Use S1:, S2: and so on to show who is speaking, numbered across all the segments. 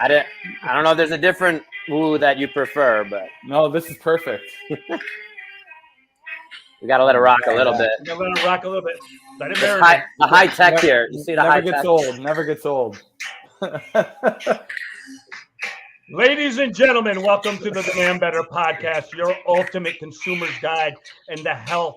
S1: I don't know if there's a different woo that you prefer, but
S2: no, this is perfect.
S1: We got to let it rock a little bit.
S3: Let it rock a little bit. Let it
S1: marinate. The high tech here. You see the high tech?
S2: Never gets old.
S3: Ladies and gentlemen, welcome to the Demand Better podcast, your ultimate consumer's guide in the health,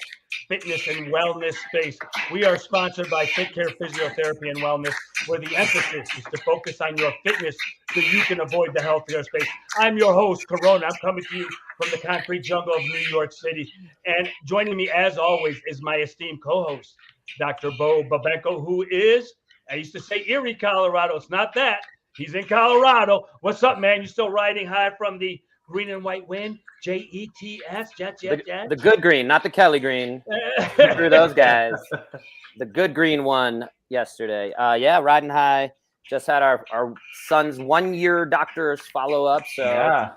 S3: fitness, and wellness space. We are sponsored by Fit Care Physiotherapy and Wellness, where the emphasis is to focus on your fitness so you can avoid the healthcare space. I'm your host, Corona. I'm coming to you from the concrete jungle of New York City. And joining me, as always, is my esteemed co-host, Dr. Bo Babenko, who is, I used to say Erie, Colorado. It's not that. He's in Colorado. What's up, man? You still riding high from the green and white wind? Jets, Jets.
S1: The good green, not the Kelly green. Through those guys. The good green won yesterday. Yeah, riding high. Just had our son's 1-year doctor's follow-up. So,
S2: yeah,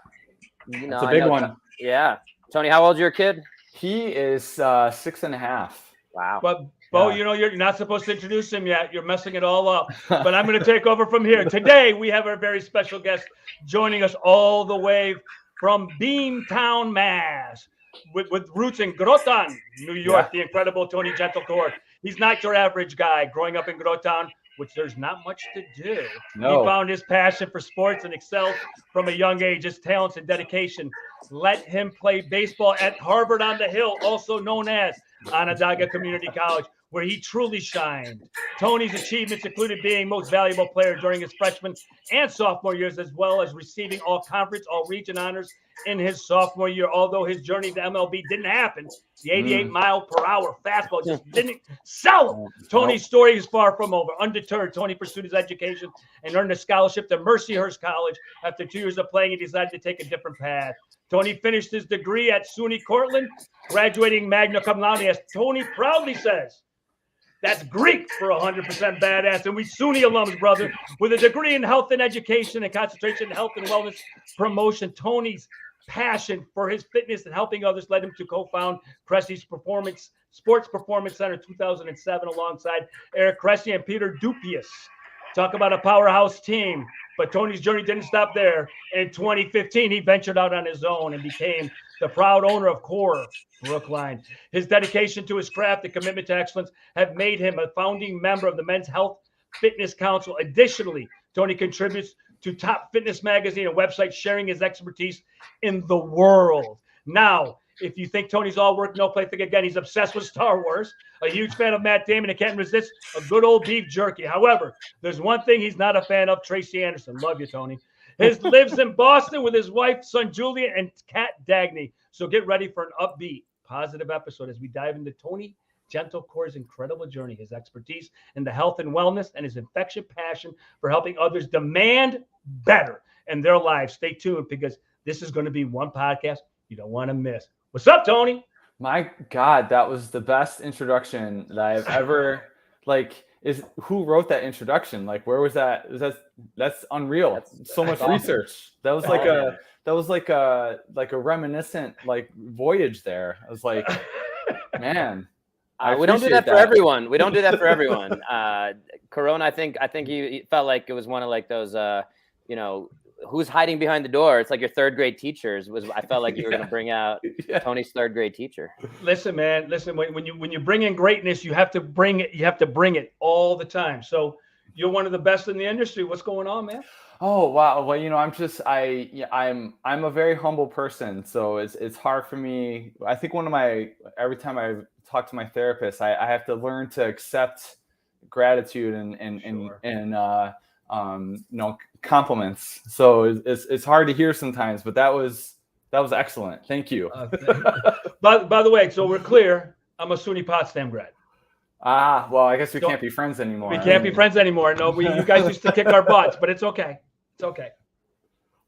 S2: it's a big one.
S1: Yeah. Tony, how old's your kid?
S2: He is 6.5.
S1: Wow.
S3: But Bo, you know, you're not supposed to introduce him yet. You're messing it all up. But I'm going to take over from here. Today, we have our very special guest joining us all the way from Beamtown, Mass, with roots in Groton, New York, the incredible Tony Gentilcore. He's not your average guy. Growing up in Groton, which there's not much to do.
S2: No.
S3: He found his passion for sports and excelled from a young age. His talents and dedication let him play baseball at Harvard on the Hill, also known as Onondaga Community College, where he truly shined. Tony's achievements included being most valuable player during his freshman and sophomore years, as well as receiving all conference, all region honors in his sophomore year. Although his journey to MLB didn't happen, the 88-mile-per-hour fastball just didn't sell him. Tony's story is far from over. Undeterred, Tony pursued his education and earned a scholarship to Mercyhurst College. After 2 years of playing, he decided to take a different path. Tony finished his degree at SUNY Cortland, graduating magna cum laude, as Tony proudly says. That's Greek for 100% badass. And we SUNY alums, brother, with a degree in health and education and concentration in health and wellness promotion. Tony's passion for his fitness and helping others led him to co-found Cressy's Sports Performance Center 2007 alongside Eric Cressy and Peter Dupius. Talk about a powerhouse team. But Tony's journey didn't stop there. In 2015, he ventured out on his own and became the proud owner of Core Brookline. His dedication to his craft and commitment to excellence have made him a founding member of the Men's Health Fitness Council. Additionally, Tony contributes to Top Fitness Magazine and website, sharing his expertise in the world. Now, if you think Tony's all work, no play, think again. He's obsessed with Star Wars, a huge fan of Matt Damon, and can't resist a good old beef jerky. However, there's one thing he's not a fan of, Tracy Anderson. Love you, Tony. He lives in Boston with his wife, son Julia, and cat Dagny. So get ready for an upbeat, positive episode as we dive into Tony Gentilcore's incredible journey, his expertise in the health and wellness, and his infectious passion for helping others demand better in their lives. Stay tuned because this is going to be one podcast you don't want to miss. What's up, Tony?
S2: My God, that was the best introduction that I've ever who wrote that introduction? Like, where was that? That's unreal. That's so much research. That was like a reminiscent voyage there. I was like, man.
S1: We don't do that for everyone. We don't do that for everyone. Corona, I think he felt like it was one of those who's hiding behind the door? It's like your third grade teachers. I felt like you were going to bring out Tony's third grade teacher.
S3: Listen, man. Listen, when you bring in greatness, you have to bring it. You have to bring it all the time. So you're one of the best in the industry. What's going on, man?
S2: Oh wow. Well, I'm a very humble person, so it's hard for me. I think every time I talk to my therapist, I have to learn to accept gratitude and compliments. So it's hard to hear sometimes, but that was excellent. Thank you.
S3: By the way, so we're clear. I'm a SUNY Potsdam grad.
S2: Well, I guess we can't be friends anymore.
S3: We can't be friends anymore. No, you guys used to kick our butts, but it's okay. It's okay.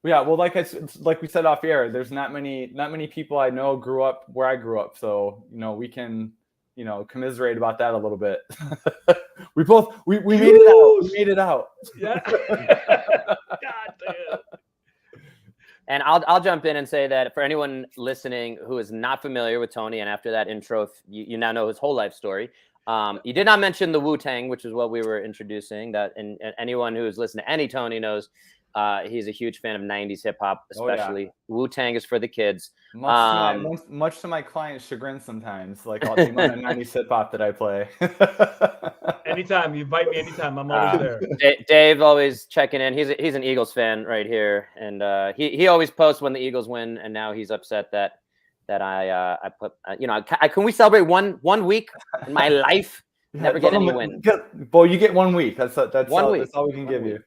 S2: Yeah, well, like we said off air, there's not many people I know grew up where I grew up, so we can commiserate about that a little bit. we made it out. We made it out.
S3: Yeah. God damn.
S1: And I'll jump in and say that for anyone listening who is not familiar with Tony, and after that intro, you now know his whole life story. You did not mention the Wu-Tang, which is what we were introducing. And anyone who is listening to any Tony knows He's a huge fan of 90s hip hop, especially. Wu-Tang is for the kids.
S2: Much to my client's chagrin sometimes. Like the amount of 90s hip hop that I play.
S3: Anytime. You invite me anytime. I'm always there.
S1: Dave always checking in. He's an Eagles fan right here. And he always posts when the Eagles win. And now he's upset that I put, can we celebrate one week in my life? Never get any win.
S2: Well, you get 1 week. That's
S1: 1 week.
S2: That's all we can give you.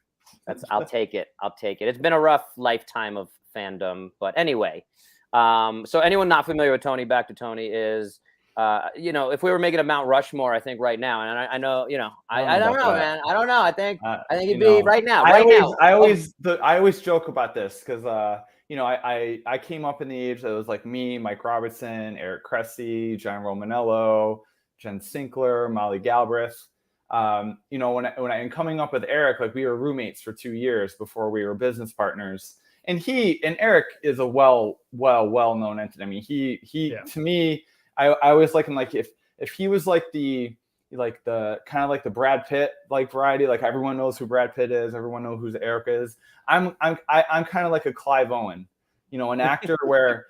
S1: I'll take it. It's been a rough lifetime of fandom, but anyway. So anyone not familiar with Tony, back to Tony, is if we were making a Mount Rushmore, I think right now, and I know, I don't know, man. I don't know. I think it'd be right now.
S2: I always joke about this because I came up in the age that was like me, Mike Robertson, Eric Cressy, John Romanello, Jen Sinkler, Molly Galbraith. When I'm coming up with Eric, like we were roommates for 2 years before we were business partners. And Eric is a well-known entity. I mean, he to me, I always like him, like if he was like the kind of like the Brad Pitt like variety, like everyone knows who Brad Pitt is, everyone knows who Eric is. I'm kind of like a Clive Owen, an actor where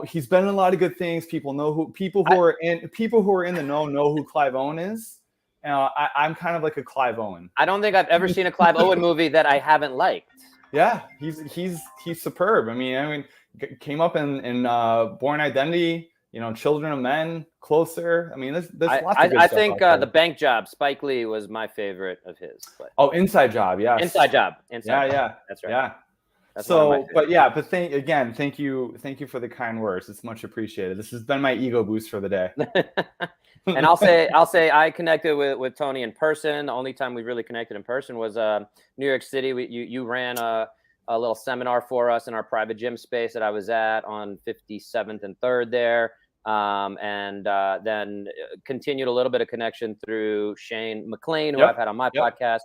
S2: he's been in a lot of good things. People who are in the know who Clive Owen is. I'm kind of like a Clive Owen.
S1: I don't think I've ever seen a Clive Owen movie that I haven't liked.
S2: Yeah, he's superb. I mean, came up in Born Identity, Children of Men, Closer. I mean, there's lots of good stuff.
S1: I think The Bank Job, Spike Lee was my favorite of his. But.
S2: Inside Job, yeah.
S1: Inside Job.
S2: Yeah. That's right. Yeah. That's thank you for the kind words. It's much appreciated. This has been my ego boost for the day.
S1: And I'll say I connected with Tony in person. The only time we really connected in person was New York City. You ran a little seminar for us in our private gym space that I was at on 57th and 3rd there. And then continued a little bit of connection through Shane McLean, who I've had on my podcast.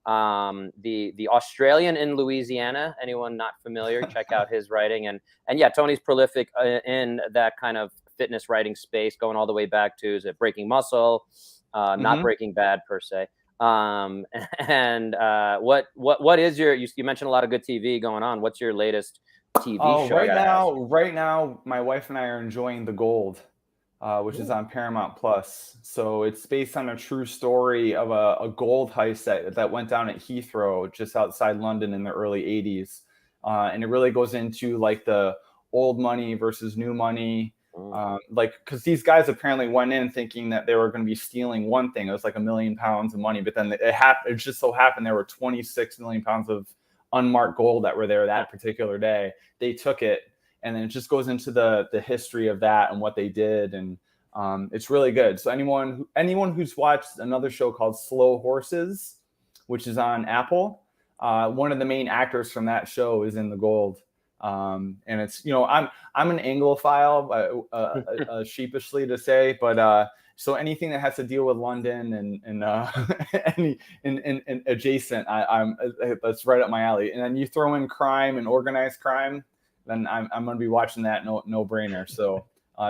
S1: The Australian in Louisiana. Anyone not familiar, check out his writing. And yeah, Tony's prolific in that kind of fitness writing space, going all the way back to Breaking Muscle, not Breaking Bad per se. What is you mentioned a lot of good TV going on. What's your latest TV show?
S2: Right now, my wife and I are enjoying The Gold, which is on Paramount Plus. So it's based on a true story of a gold heist that went down at Heathrow, just outside London in the early 80s. And it really goes into like the old money versus new money. Because these guys apparently went in thinking that they were going to be stealing one thing. It was like £1 million of money, but then it just so happened there were 26 million pounds of unmarked gold that were there that particular day. They took it, and then it just goes into the history of that and what they did, and it's really good. So anyone who's watched another show called Slow Horses, which is on Apple, one of the main actors from that show is in The Gold. And it's, I'm an Anglophile, sheepishly to say, but so anything that has to deal with London and adjacent, that's right up my alley. And then you throw in crime and organized crime, then I'm going to be watching that no brainer. So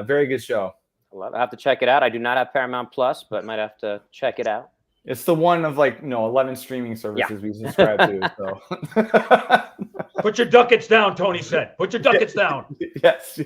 S2: very good show.
S1: I have to check it out. I do not have Paramount Plus, but might have to check it out.
S2: It's the one of 11 streaming services we subscribe to. So
S3: put your ducats down, Tony said. Put your ducats down.
S2: Yes.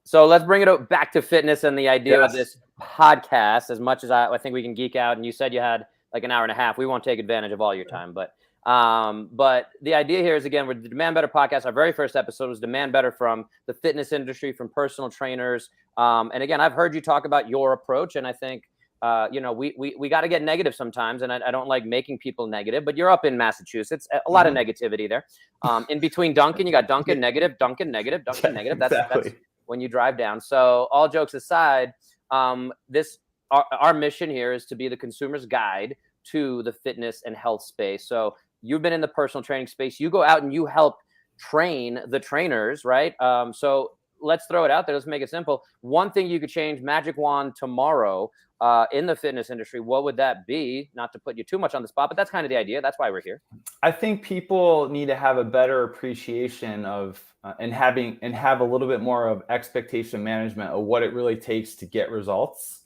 S1: So let's bring it back to fitness and the idea of this podcast. As much as I think we can geek out, and you said you had like an hour and a half. We won't take advantage of all your time, but the idea here is, again, with the Demand Better podcast, our very first episode was Demand Better from the fitness industry, from personal trainers. And again, I've heard you talk about your approach, and I think we got to get negative sometimes, and I don't like making people negative, but you're up in Massachusetts, a lot of negativity there. In between Duncan, you got Duncan negative, Duncan negative, Duncan negative. That's when you drive down. So all jokes aside, our mission here is to be the consumer's guide to the fitness and health space. So you've been in the personal training space. You go out and you help train the trainers, right? So let's throw it out there. Let's make it simple. One thing you could change, magic wand tomorrow, in the fitness industry, what would that be? Not to put you too much on the spot, but that's kind of the idea. That's why we're here.
S2: I think people need to have a better appreciation of and have a little bit more of expectation management of what it really takes to get results.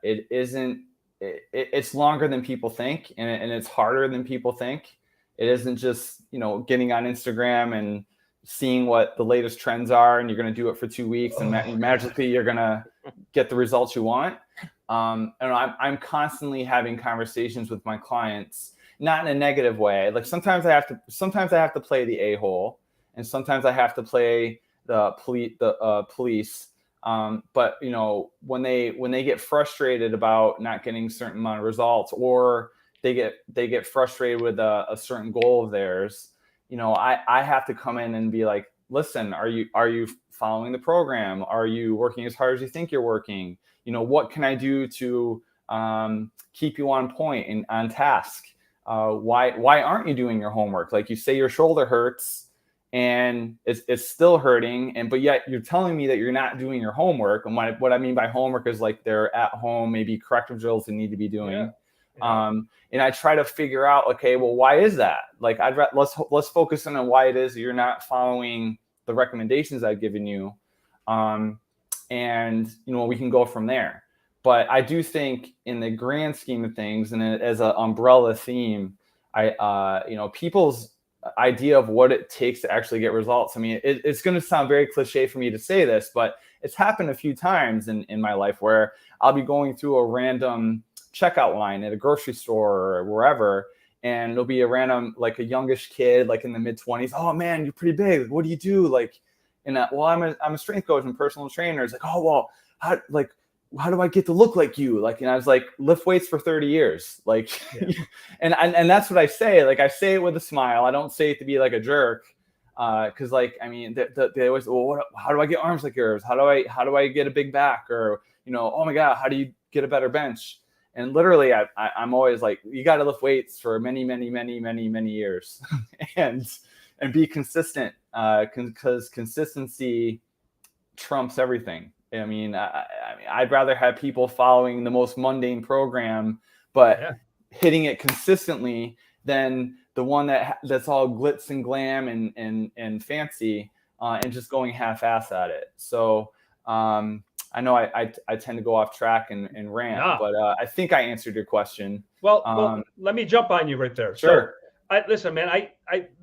S2: It's longer than people think, and it's harder than people think. It isn't just, getting on Instagram and seeing what the latest trends are, and you're going to do it for 2 weeks, and magically you're going to get the results you want. And I'm constantly having conversations with my clients, not in a negative way. Like sometimes I have to play the a-hole, and sometimes I have to play the police. But when they get frustrated about not getting a certain amount of results, or they get frustrated with a certain goal of theirs, I have to come in and be like, listen, are you following the program? Are you working as hard as you think you're working? What can I do to keep you on point and on task? Why aren't you doing your homework? Like, you say your shoulder hurts and it's still hurting, but yet you're telling me that you're not doing your homework. And what I mean by homework is like they're at home, maybe corrective drills they need to be doing. Yeah. And I try to figure out, okay, well, why is that? Like, let's focus on why it is that you're not following the recommendations I've given you. And we can go from there. But I do think in the grand scheme of things, and as an umbrella theme, people's idea of what it takes to actually get results. I mean, it's going to sound very cliche for me to say this, but it's happened a few times in my life where I'll be going through a random checkout line at a grocery store or wherever, and there'll be a random, like a youngish kid, like in the mid-20s. Oh man, you're pretty big. What do you do? Like, I'm a strength coach and personal trainer. It's like, oh well, how do I get to look like you? Like, and I was like, lift weights for 30 years. Like, yeah. and that's what I say. Like, I say it with a smile. I don't say it to be like a jerk. Cause like, I mean, they always, well, how do I get arms like yours? How do I get a big back? Or, oh my God, how do you get a better bench? And literally I'm always like, you got to lift weights for many, many, many, many, many years and be consistent. Cause consistency trumps everything. I mean, I'd rather have people following the most mundane program, but hitting it consistently than the one that's all glitz and glam and fancy, and just going half-ass at it. So I know I tend to go off track and rant, but I think I answered your question.
S3: Well, let me jump on you right there.
S2: Sure.
S3: So, listen, man,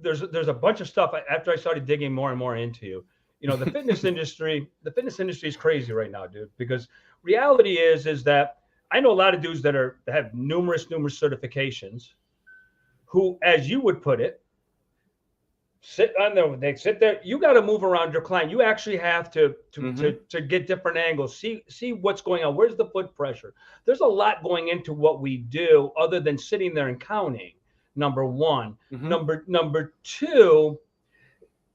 S3: there's a bunch of stuff after I started digging more and more into you. The fitness industry is crazy right now, dude, because reality is that I know a lot of dudes that have numerous certifications who, as you would put it, they sit there. You got to move around your client. You actually have to get different angles, see what's going on. Where's the foot pressure? There's a lot going into what we do other than sitting there and counting. Number one. Number two,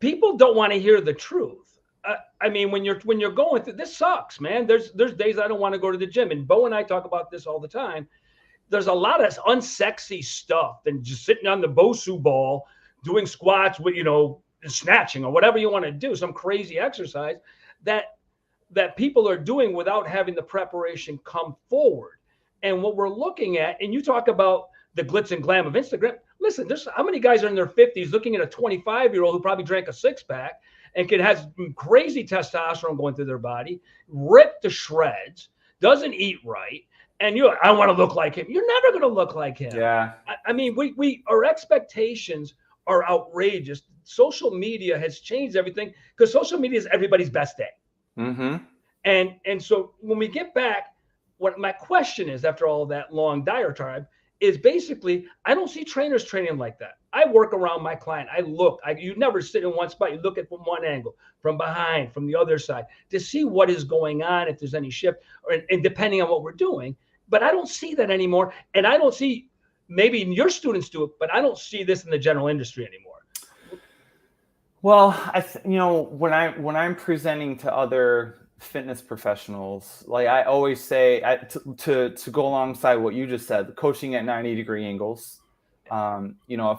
S3: people don't want to hear the truth. I mean, when you're going through this, sucks, man. There's days I don't want to go to the gym, and Bo and I talk about this all the time. There's a lot of unsexy stuff than just sitting on the Bosu ball doing squats with snatching or whatever you want to do, some crazy exercise that people are doing without having the preparation come forward. And what we're looking at, and you talk about the glitz and glam of Instagram. Listen, there's how many guys are in their 50s looking at a 25-year-old who probably drank a six-pack and has crazy testosterone going through their body, ripped to shreds, doesn't eat right, and I want to look like him. You're never going to look like him.
S2: Yeah.
S3: I mean, our expectations are outrageous. Social media has changed everything because social media is everybody's best day.
S2: Mm-hmm.
S3: And so when we get back, what my question is after all that long diatribe is basically, I don't see trainers training like that. I work around my client. You never sit in one spot. You look at from one angle, from behind, from the other side, to see what is going on, if there's any shift, and depending on what we're doing. But I don't see that anymore. And I don't see, maybe your students do it, but I don't see this in the general industry anymore.
S2: Well, when I'm presenting to other fitness professionals, like I always say, to go alongside what you just said, coaching at 90-degree angles. If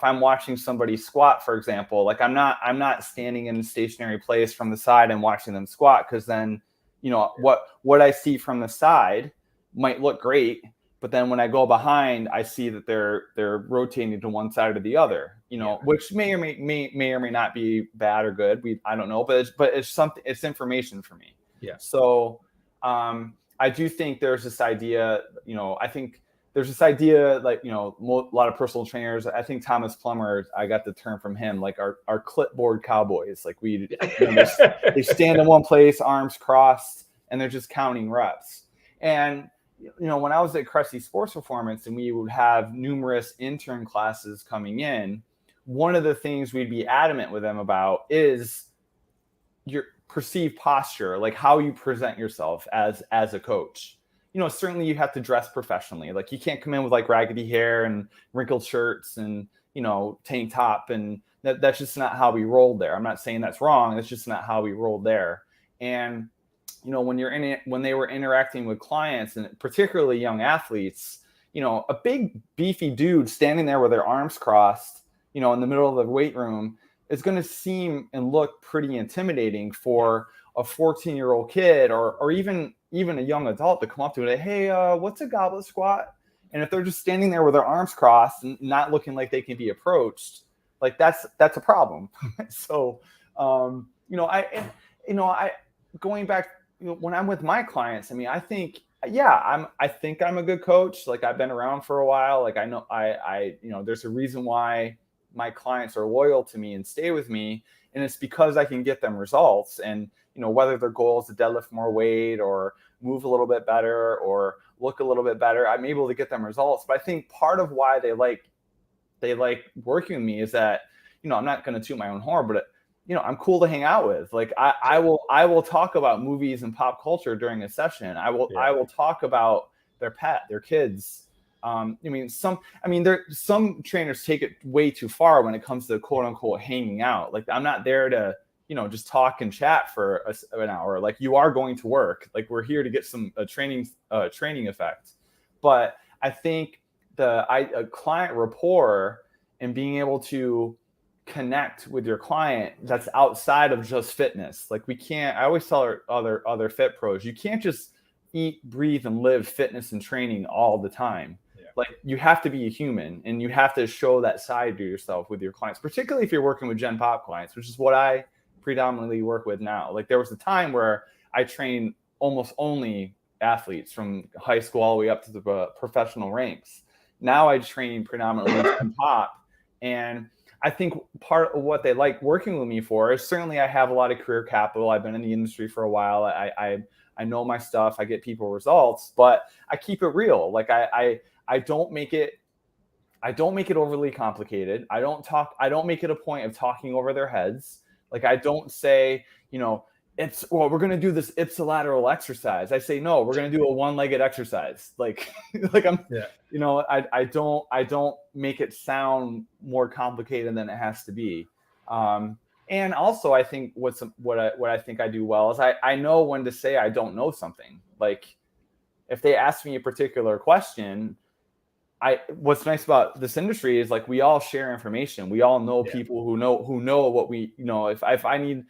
S2: I'm watching somebody squat, for example, like I'm not standing in a stationary place from the side and watching them squat, because then, what I see from the side might look great, but then when I go behind, I see that they're rotating to one side or the other, which may or may not be bad or good. I don't know, but it's something. It's information for me.
S3: Yeah.
S2: So I do think there's this idea. I think there's this idea, like, you know, a lot of personal trainers, I think Thomas Plummer, I got the term from him, like our clipboard cowboys. Like they stand in one place, arms crossed, and they're just counting reps. And, you know, when I was at Cressy Sports Performance and we would have numerous intern classes coming in, one of the things we'd be adamant with them about is your perceived posture, like how you present yourself as a coach. You know, certainly you have to dress professionally. Like you can't come in with like raggedy hair and wrinkled shirts and, you know, tank top. And that's just not how we rolled there. I'm not saying that's wrong. That's just not how we rolled there. And, you know, when they were interacting with clients and particularly young athletes, you know, a big beefy dude standing there with their arms crossed, you know, in the middle of the weight room is going to seem and look pretty intimidating for a 14-year-old kid or even a young adult to come up to it. Hey, what's a goblet squat? And if they're just standing there with their arms crossed and not looking like they can be approached, like that's a problem. So, going back, you know, when I'm with my clients, I mean, I think I'm a good coach. Like I've been around for a while. Like I know you know, there's a reason why my clients are loyal to me and stay with me. And it's because I can get them results. And, you know, whether their goal is to deadlift more weight or move a little bit better or look a little bit better, I'm able to get them results. But I think part of why they like working with me is that, you know, I'm not going to toot my own horn, but, you know, I'm cool to hang out with. Like I will talk about movies and pop culture during a session. I will talk about their pet, their kids. Some trainers take it way too far when it comes to quote unquote hanging out. Like I'm not there to, you know, just talk and chat for an hour. Like you are going to work. Like we're here to get some training effect. But I think a client rapport and being able to connect with your client that's outside of just fitness. Like I always tell other fit pros, you can't just eat, breathe, and live fitness and training all the time. Like you have to be a human and you have to show that side to yourself with your clients, particularly if you're working with Gen Pop clients, which is what I predominantly work with now. Like there was a time where I trained almost only athletes from high school all the way up to the professional ranks. Now I train predominantly Gen Pop. And I think part of what they like working with me for is certainly I have a lot of career capital. I've been in the industry for a while. I know my stuff. I get people results, but I keep it real. Like I don't make it overly complicated. I don't make it a point of talking over their heads. Like I don't say, you know, we're going to do this ipsilateral exercise. I say, no, we're going to do a one-legged exercise. Like you know, I don't make it sound more complicated than it has to be. And also I think what I think I do well is I know when to say I don't know something. Like if they ask me a particular question, what's nice about this industry is like we all share information. We all know people who know what we, you know, if I need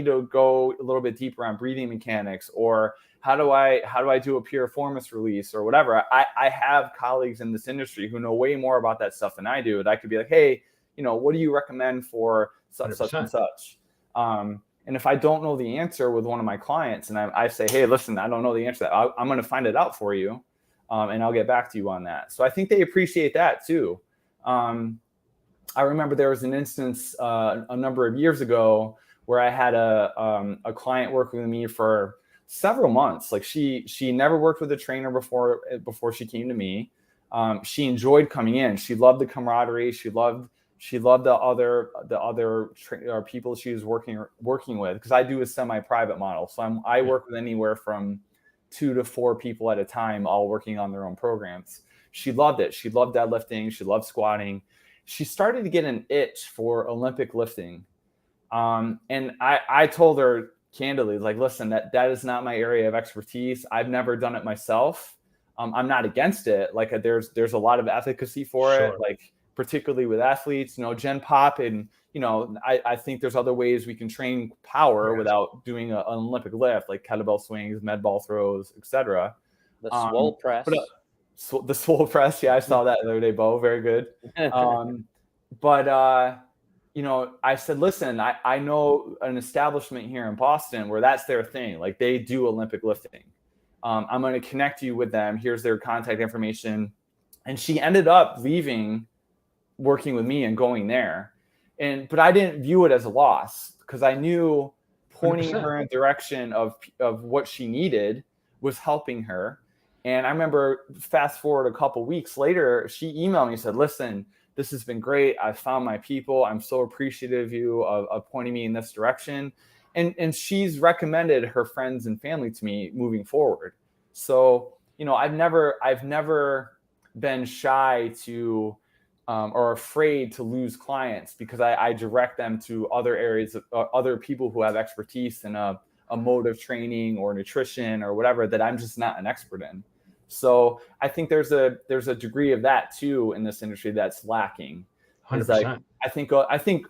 S2: to go a little bit deeper on breathing mechanics or how do I do a piriformis release or whatever, I have colleagues in this industry who know way more about that stuff than I do. And I could be like, hey, you know, what do you recommend for such 100%. Such and such? And if I don't know the answer with one of my clients and I say, hey, listen, I don't know the answer to that, I'm going to find it out for you. And I'll get back to you on that. So I think they appreciate that too. I remember there was an instance a number of years ago where I had a client working with me for several months. Like she never worked with a trainer before she came to me. She enjoyed coming in. She loved the camaraderie. She loved the other people she was working with, because I do a semi-private model. So I work with anywhere from 2 to 4 people at a time, all working on their own programs. She loved it. She loved deadlifting. She loved squatting. She started to get an itch for Olympic lifting. And I told her candidly, like, listen, that is not my area of expertise. I've never done it myself. I'm not against it. Like there's a lot of efficacy for it, like particularly with athletes, you know, Gen Pop. And, you know, I think there's other ways we can train power without doing an Olympic lift, like kettlebell swings, med ball throws, etc.
S1: The swole press.
S2: The swole press. Yeah, I saw that the other day, Bo. Very good. You know, I said, listen, I know an establishment here in Boston where that's their thing. Like they do Olympic lifting. I'm going to connect you with them. Here's their contact information. And she ended up leaving, working with me and going there. But I didn't view it as a loss because I knew pointing
S3: 100%.
S2: her in the direction of what she needed was helping her. And I remember fast forward a couple weeks later, she emailed me and said, listen, this has been great. I found my people. I'm so appreciative of you of pointing me in this direction. And she's recommended her friends and family to me moving forward. So, I've never been shy to or afraid to lose clients because I direct them to other areas of other people who have expertise in a mode of training or nutrition or whatever that I'm just not an expert in. So I think there's a degree of that too in this industry that's lacking.
S3: 100%.
S2: Like,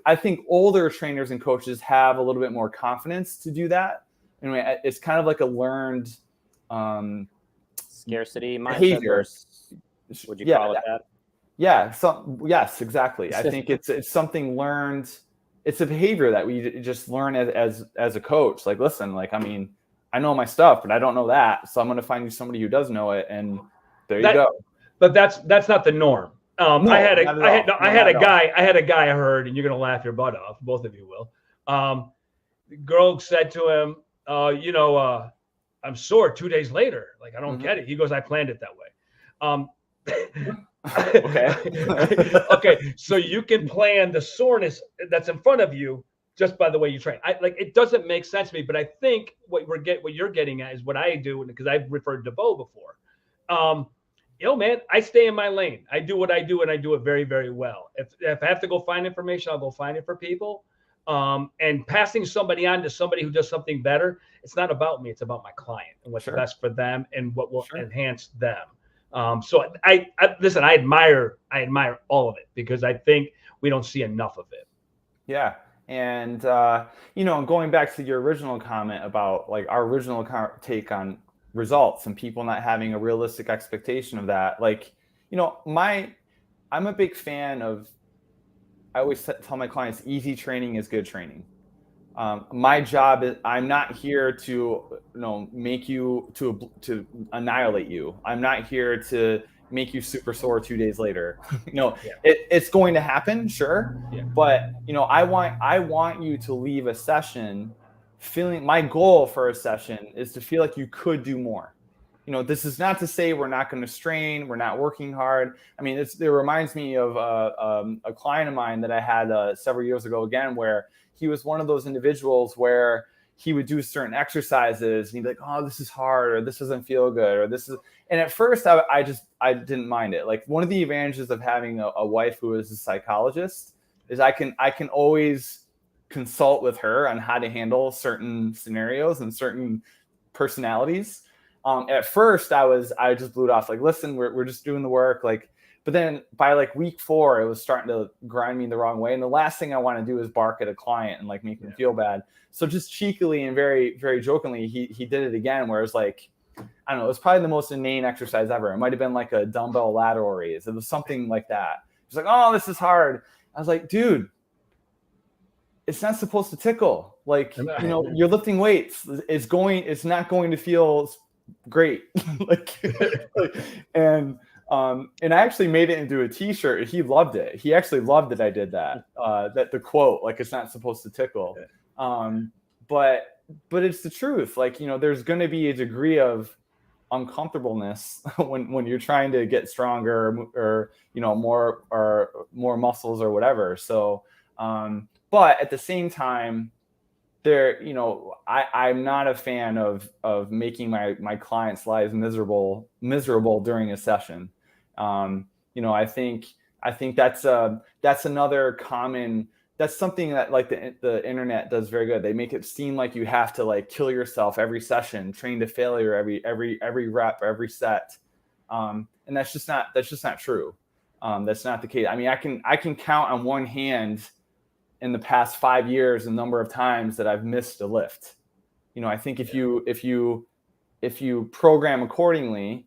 S2: I think older trainers and coaches have a little bit more confidence to do that. Anyway, it's kind of like a learned
S1: scarcity mindset.
S2: Behavior.
S1: Would you call it that?
S2: Yeah. Yes, exactly. I think it's something learned. It's a behavior that we just learn as a coach. Like, listen, like, I mean, I know my stuff, but I don't know that. So I'm going to find you somebody who does know it. And there you go. But
S3: that's not the norm. I had a guy I heard, and you're going to laugh your butt off. Both of you will. The girl said to him, I'm sore 2 days later. Like, I don't get it. He goes, I planned it that way. Okay. So you can plan the soreness that's in front of you just by the way you train. It doesn't make sense to me, but I think what you're getting at is what I do, because I've referred to Bo before. Man, I stay in my lane. I do what I do, and I do it very, very well. If I have to go find information, I'll go find it for people. And passing somebody on to somebody who does something better, it's not about me. It's about my client and what's best for them and what will enhance them. So I listen, I admire all of it because I think we don't see enough of it.
S2: Yeah. And, going back to your original comment about like our original take on results and people not having a realistic expectation of that. Like, I'm a big fan of, I always tell my clients, easy training is good training. My job is, I'm not here to, make you to annihilate you. I'm not here to make you super sore 2 days later. It's going to happen, sure. Yeah. But I want you to leave a session feeling, my goal for a session is to feel like you could do more. This is not to say we're not going to strain, we're not working hard. I mean, it reminds me of a client of mine that I had several years ago again, where he was one of those individuals where he would do certain exercises and he'd be like, oh, this is hard, or this doesn't feel good, or this is, and at first I didn't mind it. Like, one of the advantages of having a wife who is a psychologist is I can always consult with her on how to handle certain scenarios and certain personalities. At first I just blew it off. Like, listen, we're just doing the work. Like, but then by like week 4, it was starting to grind me the wrong way. And the last thing I want to do is bark at a client and like make them feel bad. So just cheekily and very, very jokingly, he did it again, where it was like, I don't know, it was probably the most inane exercise ever. It might've been like a dumbbell lateral raise. It was something like that. He's like, oh, this is hard. I was like, dude, it's not supposed to tickle. Like, you're lifting weights. It's not going to feel great. And I actually made it into a t-shirt. He loved it. He actually loved that I did that. That the quote, like, it's not supposed to tickle. But it's the truth. Like, there's going to be a degree of uncomfortableness when you're trying to get stronger or more muscles or whatever. So, but at the same time, I'm not a fan of making my clients' lives miserable during a session. I think that's another common, that's something that like the internet does very good. They make it seem like you have to like kill yourself every session, train to failure every rep, every set. And that's just not true. That's not the case. I mean, I can count on one hand in the past 5 years the number of times that I've missed a lift. I think if you program accordingly,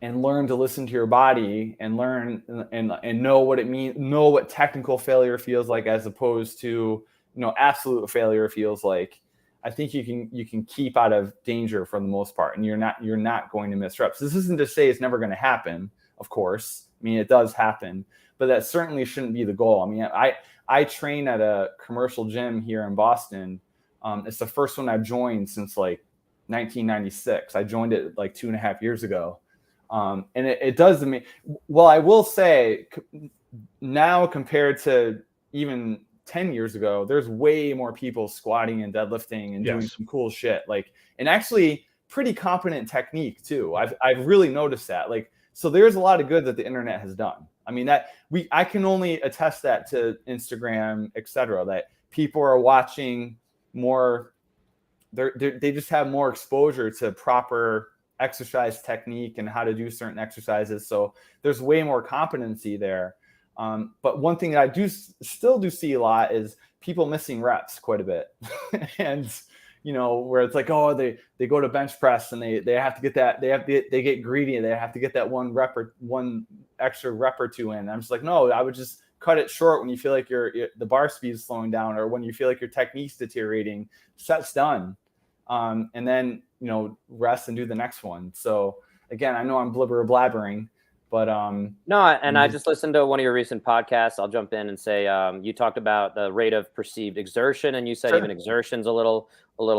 S2: and learn to listen to your body and learn and know what it means, know what technical failure feels like, as opposed to, absolute failure feels like, I think you can keep out of danger for the most part, and you're not going to miss reps. This isn't to say it's never going to happen. of course. I mean, it does happen, but that certainly shouldn't be the goal. I mean, I train at a commercial gym here in Boston. It's the first one I've joined since like 1996. I joined it like 2.5 years ago. And it does to me. Well, I will say now compared to even 10 years ago, there's way more people squatting and deadlifting and doing some cool shit. Like, and actually pretty competent technique too. I've really noticed that. Like, so there's a lot of good that the internet has done. I mean, I can only attest that to Instagram, etc., that people are watching more. They just have more exposure to proper exercise technique and how to do certain exercises. So there's way more competency there. But one thing that I still do see a lot is people missing reps quite a bit. And, you know, where it's like, oh, they go to bench press and they have to get that, they get greedy and they have to get that one extra rep or two in. And I'm just like, no, I would just cut it short when you feel like the bar speed is slowing down, or when you feel like your technique's deteriorating. Set's done. And then, you know, rest and do the next one. So again, I know I'm blabbering, but
S1: no, and I just listened to one of your recent podcasts. I'll jump in and say you talked about the rate of perceived exertion, and you said even exertion's a little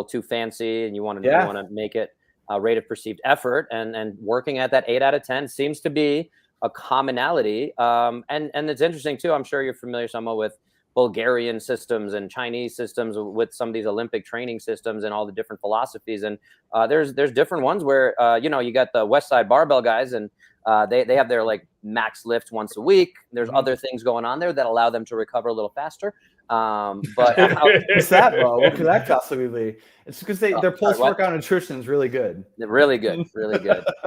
S1: too fancy, and you want to make it a rate of perceived effort, and working at that 8 out of 10 seems to be a commonality. And it's interesting too. I'm sure you're familiar somewhat with Bulgarian systems and Chinese systems, with some of these Olympic training systems and all the different philosophies. And there's different ones where, you know, you got the West Side barbell guys, and they have their like max lift once a week. There's other things going on there that allow them to recover a little faster. But
S2: what's that, bro? What could that possibly be? It's because their post-workout nutrition is really good.
S1: Really good.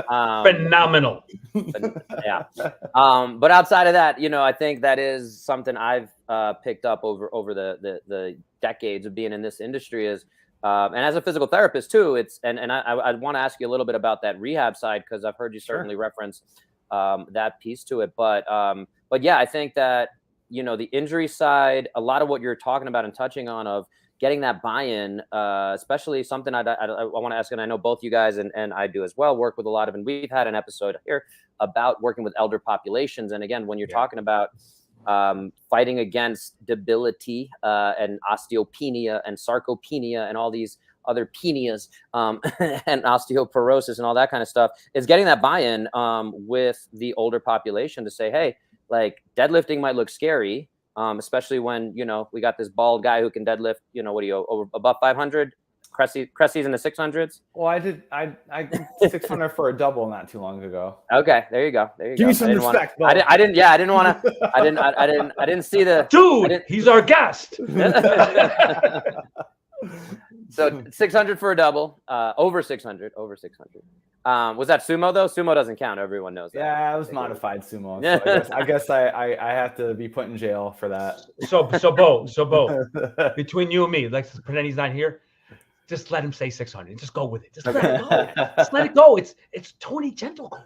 S3: Phenomenal.
S1: Yeah. But outside of that, you know, I think that is something I've picked up over the decades of being in this industry is, and as a physical therapist too, I want to ask you a little bit about that rehab side, because I've heard you certainly reference that piece to it. But yeah, I think that, you know, the injury side, a lot of what you're talking about and touching on of getting that buy-in, especially something I want to ask, and I know both you guys and I do as well, work with a lot of, and we've had an episode here about working with elder populations. And again, when you're talking about fighting against debility and osteopenia and sarcopenia and all these other penias and osteoporosis and all that kind of stuff, is getting that buy-in with the older population to say, hey, like deadlifting might look scary, especially when, you know, we got this bald guy who can deadlift, you know, what do you, above 500? Cressy's in the 600s.
S2: Well, I did 600 for a double not too long ago.
S1: Okay, there you go.
S2: Give me some respect.
S1: I didn't want to. I didn't see the
S3: dude. He's our guest.
S1: So 600 for a double, over 600. Was that sumo though? Sumo doesn't count. Everyone knows that.
S2: Yeah, it was modified sumo. So I guess I have to be put in jail for that.
S3: So Bo, between you and me, like pretend he's not here. Just let him say 600. Just go with it. Just let it go. Just let it go. It's Tony Gentilcore.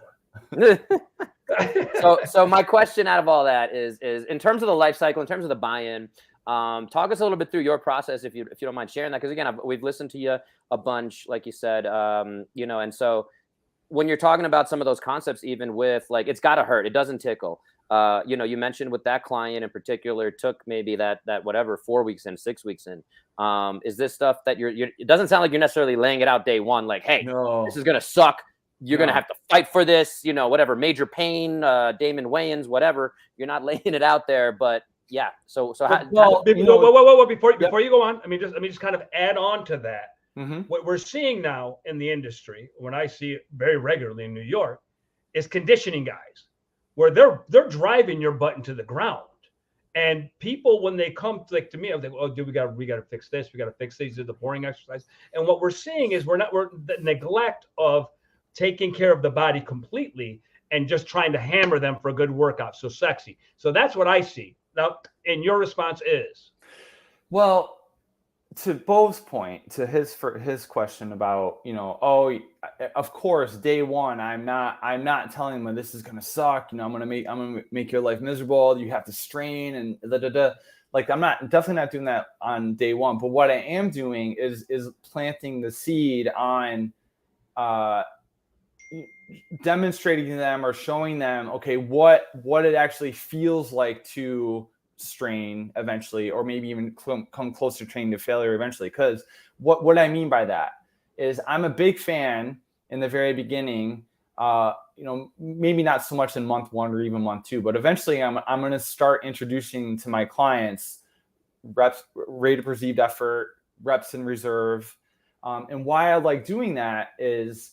S1: So my question out of all that is in terms of the life cycle, in terms of the buy-in, talk us a little bit through your process, if you don't mind sharing that, because again, we've listened to you a bunch, like you said, you know, and so when you're talking about some of those concepts, even with like, it's got to hurt, it doesn't tickle. You know, you mentioned with that client in particular, took maybe that whatever 4 weeks in, 6 weeks in. Is this stuff that it doesn't sound like you're necessarily laying it out day one, like, hey, this is gonna suck. You're going to have to fight for this, you know, whatever, major pain, Damon Wayans, whatever. You're not laying it out there, but yeah. So
S3: before you go on, I mean, just kind of add on to that.
S2: Mm-hmm.
S3: What we're seeing now in the industry, when I see it very regularly in New York, is conditioning guys, where they're driving your butt into the ground. And people, when they come like to me, I'm like, oh, dude, we got to fix this. We got to fix these. The boring exercise. And what we're seeing is we're the neglect of taking care of the body completely and just trying to hammer them for a good workout. So sexy. So that's what I see. Now, and your response is?
S2: Well, to Bo's point, to his question about, you know, of course, day one, I'm not telling them this is going to suck. You know, I'm going to make your life miserable. You have to strain and like, I'm definitely not doing that on day one. But what I am doing is planting the seed on, demonstrating to them or showing them, okay, what it actually feels like to strain eventually, or maybe even come close to training to failure eventually. Because what I mean by that is I'm a big fan in the very beginning, maybe not so much in month 1 or even month 2, but eventually I'm going to start introducing to my clients reps, rate of perceived effort, reps in reserve. And why I like doing that is,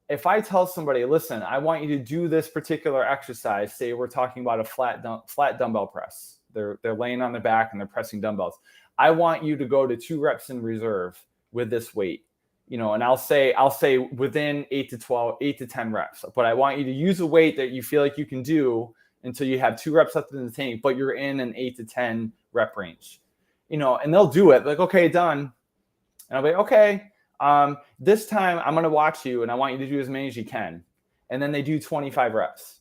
S2: if I tell somebody, listen, I want you to do this particular exercise, say we're talking about a flat dumbbell press. They're laying on their back and they're pressing dumbbells. I want you to go to 2 reps in reserve with this weight, and I'll say within 8 to 10 reps, but I want you to use a weight that you feel like you can do until you have 2 reps left in the tank, but you're in an 8 to 10 rep range, and they'll do it like, okay, done. And I'll be okay. This time I'm going to watch you and I want you to do as many as you can. And then they do 25 reps.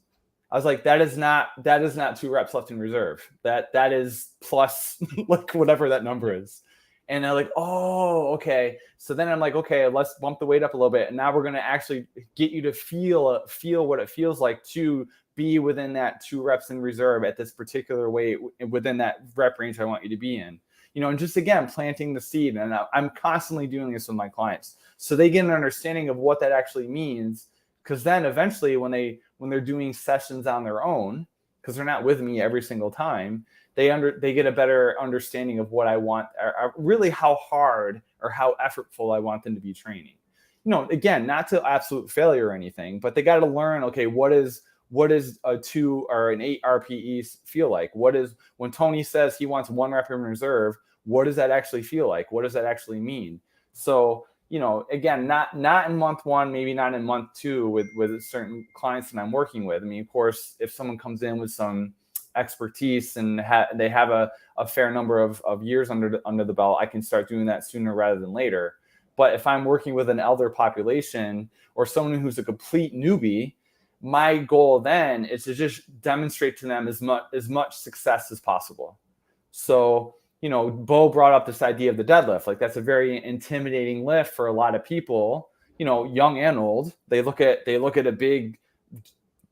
S2: I was like, that is not 2 reps left in reserve. That is plus like whatever that number is. And they're like, oh, okay. So then I'm like, okay, let's bump the weight up a little bit. And now we're going to actually get you to feel what it feels like to be within that 2 reps in reserve at this particular weight within that rep range I want you to be in. And just, again, planting the seed. And I'm constantly doing this with my clients, so they get an understanding of what that actually means. Because then eventually when they're doing sessions on their own, because they're not with me every single time, they get a better understanding of what I want, or really how hard or how effortful I want them to be training. Again, not to absolute failure or anything, but they got to learn, okay, what is a 2 or an 8 RPE feel like? What is, when Tony says he wants 1 rep in reserve, what does that actually feel like? What does that actually mean? So, again, not in month 1, maybe not in month 2 with certain clients that I'm working with. I mean, of course, if someone comes in with some expertise and they have a fair number of years under the belt, I can start doing that sooner rather than later. But if I'm working with an elder population or someone who's a complete newbie, my goal then is to just demonstrate to them as much success as possible. So, Bo brought up this idea of the deadlift. Like, that's a very intimidating lift for a lot of people, young and old. They look at a big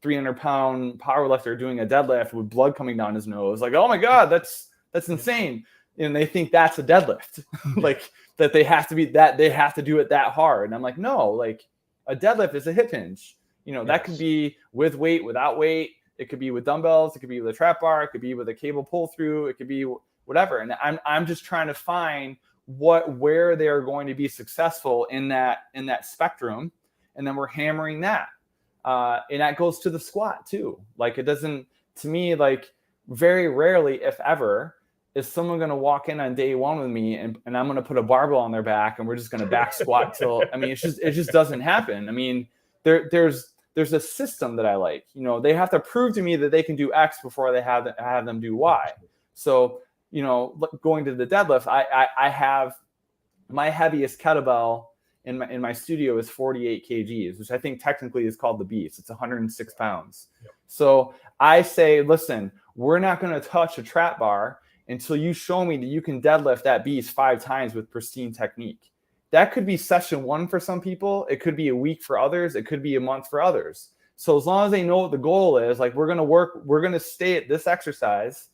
S2: 300-pound power lifter doing a deadlift with blood coming down his nose. Like, oh my God, that's insane. And they think that's a deadlift, like that they have to do it that hard. And I'm like, no, like a deadlift is a hip hinge. That could be with weight, without weight. It could be with dumbbells. It could be with a trap bar. It could be with a cable pull through. It could be whatever. And I'm just trying to find where they're going to be successful in that spectrum. And then we're hammering that. And that goes to the squat too. Like, it doesn't, to me, like, very rarely, if ever, is someone going to walk in on day 1 with me and I'm going to put a barbell on their back and we're just going to back squat till, I mean, it just doesn't happen. I mean, there's a system that I like. They have to prove to me that they can do X before they have them do Y. So, going to the deadlift, I have my heaviest kettlebell in my studio is 48 kgs, which I think technically is called the beast. It's 106 pounds. Yep. So I say, listen, we're not going to touch a trap bar until you show me that you can deadlift that beast 5 times with pristine technique. That could be session 1 for some people. It could be a week for others. It could be a month for others. So as long as they know what the goal is, like, we're going to stay at this exercise,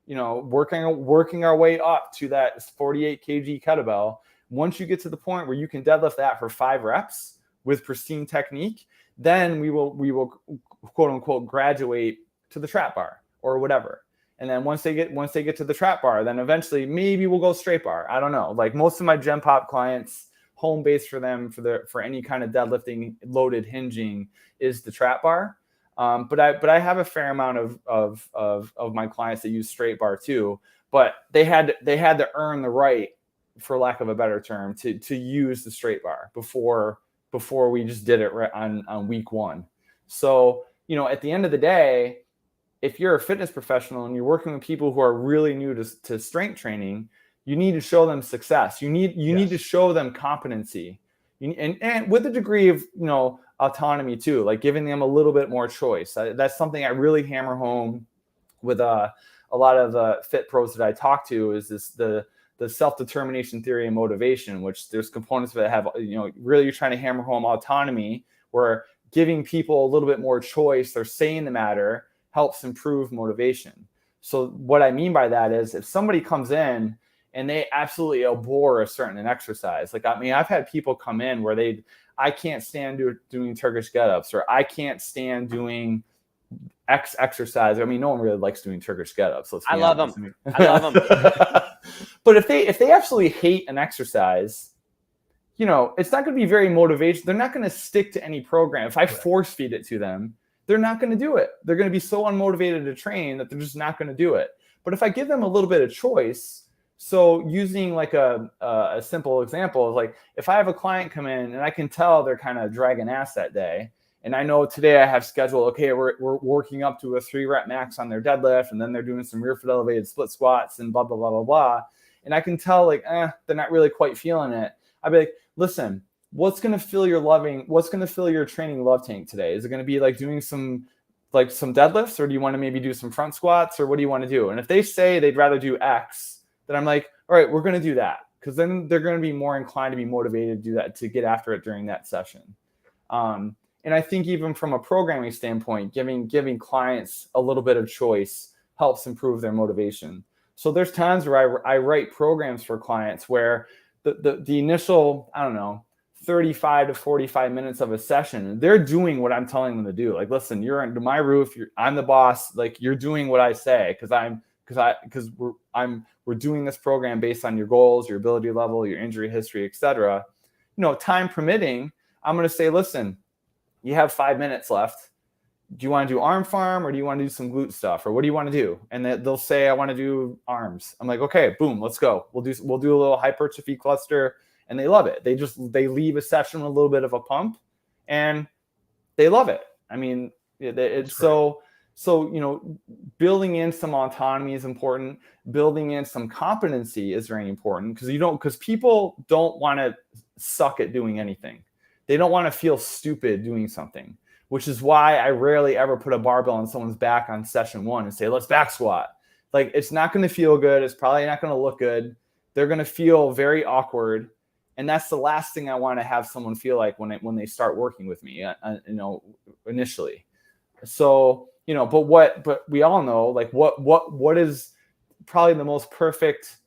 S2: working our way up to that 48 kg kettlebell. Once you get to the point where you can deadlift that for 5 reps with pristine technique, then we will quote unquote graduate to the trap bar or whatever. And then once they get to the trap bar, then eventually maybe we'll go straight bar. I don't know. Like, most of my Gen Pop clients, home base for them for any kind of deadlifting, loaded hinging, is the trap bar. But I have a fair amount of my clients that use straight bar too. But they had to earn the right, for lack of a better term, to use the straight bar before we just did it right on week 1. So, at the end of the day, if you're a fitness professional and you're working with people who are really new to strength training, you need to show them success. You need to show them competency, and with a degree of autonomy too, like giving them a little bit more choice. That's something I really hammer home with a lot of the fit pros that I talk to, is the self-determination theory and motivation, which there's components of it that have, really, you're trying to hammer home autonomy, where giving people a little bit more choice or say in the matter helps improve motivation. So what I mean by that is if somebody comes in and they absolutely abhor a certain exercise, like, I mean, I've had people come in where I can't stand doing Turkish get-ups, or I can't stand doing X exercise. I mean, no one really likes doing Turkish get-ups.
S1: I love them. I love them.
S2: But if they absolutely hate an exercise, you know, it's not going to be very motivational. They're not going to stick to any program. If I force feed it to them, they're not going to do it. They're going to be so unmotivated to train that they're just not going to do it. But if I give them a little bit of choice, so using like a simple example is like, if I have a client come in and I can tell they're kind of dragging ass that day, and I know today I have scheduled, okay, we're working up to a 3-rep max on their deadlift, and then they're doing some rear foot elevated split squats and blah, blah, blah, blah, blah. And I can tell like, they're not really quite feeling it. I'd be like, listen, what's going to fill your training love tank today? Is it going to be like doing some deadlifts, or do you want to maybe do some front squats, or what do you want to do? And if they say they'd rather do X, then I'm like, all right, we're going to do that, because then they're going to be more inclined to be motivated to do that, to get after it during that session. And I think even from a programming standpoint, giving clients a little bit of choice helps improve their motivation. So there's times where I write programs for clients where the initial, I don't know, 35 to 45 minutes of a session, they're doing what I'm telling them to do. Like, listen, you're under my roof. I'm the boss. Like, you're doing what I say, because we're doing this program based on your goals, your ability level, your injury history, etc. You know, time permitting, I'm going to say, listen, you have 5 minutes left. Do you want to do arm farm, or do you want to do some glute stuff, or what do you want to do? And they'll say, I want to do arms. I'm like, okay, boom, let's go. We'll do a little hypertrophy cluster, and they love it. They leave a session with a little bit of a pump, and they love it. I mean, it's so you know, building in some autonomy is important. Building in some competency is very important, because people don't want to suck at doing anything. They don't want to feel stupid doing something, which is why I rarely ever put a barbell on someone's back on session 1 and say, let's back squat. Like, it's not going to feel good. It's probably not going to look good. They're going to feel very awkward. And that's the last thing I want to have someone feel like when they start working with me, you know, initially. So, you know, but we all know, like, what is probably the most perfect,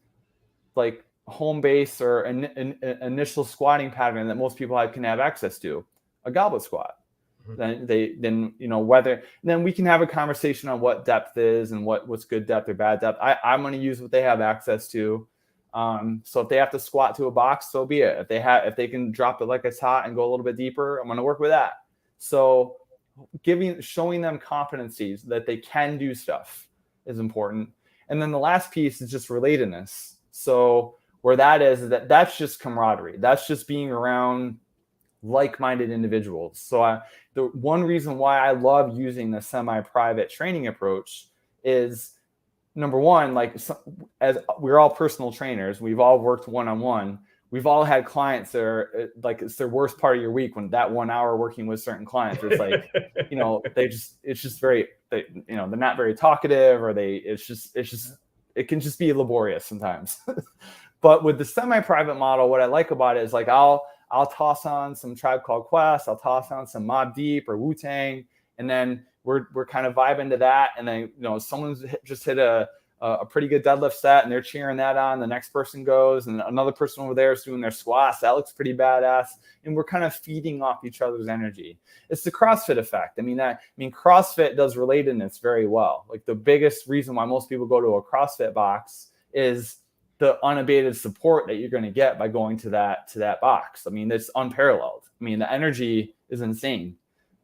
S2: like, home base or an initial squatting pattern that most people can have access to? A goblet squat. Then you know, then we can have a conversation on what depth is and what's good depth or bad depth. I'm going to use what they have access to. So if they have to squat to a box, so be it. If they can drop it like it's hot and go a little bit deeper, I'm going to work with that. So showing them competencies that they can do stuff is important. And then the last piece is just relatedness. So where that's just camaraderie. That's just being around like-minded individuals. So the one reason why I love using the semi-private training approach is, number one, like, as we're all personal trainers, we've all worked one-on-one. We've all had clients that are like, it's their worst part of your week when that 1 hour working with certain clients. It's like, you know, it's just very, you know, they're not very talkative, or it can just be laborious sometimes. But with the semi-private model, what I like about it is, like, I'll toss on some Tribe Called Quest, I'll toss on some Mobb Deep or Wu-Tang, and then we're kind of vibing to that. And then, you know, someone's just hit a pretty good deadlift set and they're cheering that on. The next person goes, and another person over there is doing their squats. That looks pretty badass. And we're kind of feeding off each other's energy. It's the CrossFit effect. I mean, CrossFit does relatedness very well. Like, the biggest reason why most people go to a CrossFit box is the unabated support that you're going to get by going to that box. I mean, it's unparalleled. I mean, the energy is insane.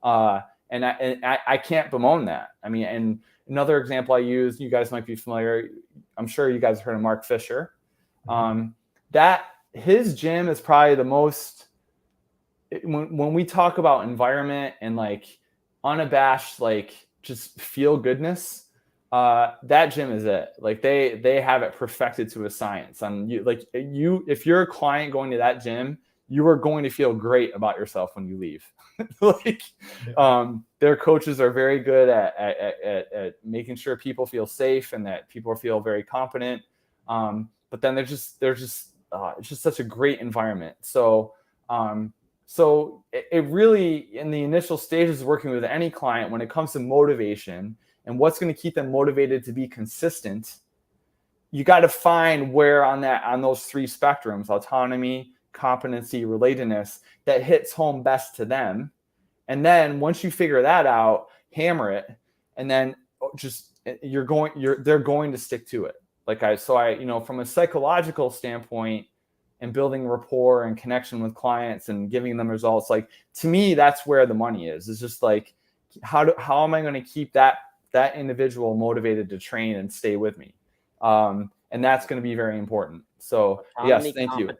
S2: And I can't bemoan that. I mean, and another example I use, you guys might be familiar, I'm sure you guys have heard of Mark Fisher. That his gym is probably the most, when we talk about environment and like unabashed, like just feel goodness, that gym is it. Like they have it perfected to a science. And if you're a client going to that gym, you are going to feel great about yourself when you leave. Their coaches are very good at making sure people feel safe and that people feel very competent. But then it's just such a great environment. So So it really, in the initial stages of working with any client, when it comes to motivation and what's going to keep them motivated to be consistent, you got to find where on those three spectrums, autonomy, competency, relatedness, that hits home best to them. And then once you figure that out, hammer it, and then they're going to stick to it. From a psychological standpoint and building rapport and connection with clients and giving them results, like, to me, that's where the money is. It's just like, how am I going to keep that individual motivated to train and stay with me? And that's going to be very important. So yes, thank you.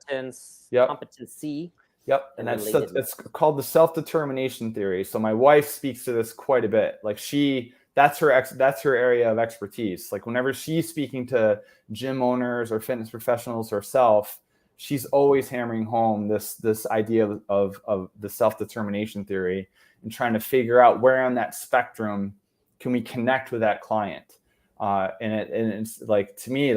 S1: Competency.
S2: Yep. And it's called the self-determination theory. So my wife speaks to this quite a bit. Like, that's her area of expertise. Like, whenever she's speaking to gym owners or fitness professionals herself, she's always hammering home this idea of the self-determination theory and trying to figure out where on that spectrum can we connect with that client. And it's like, to me,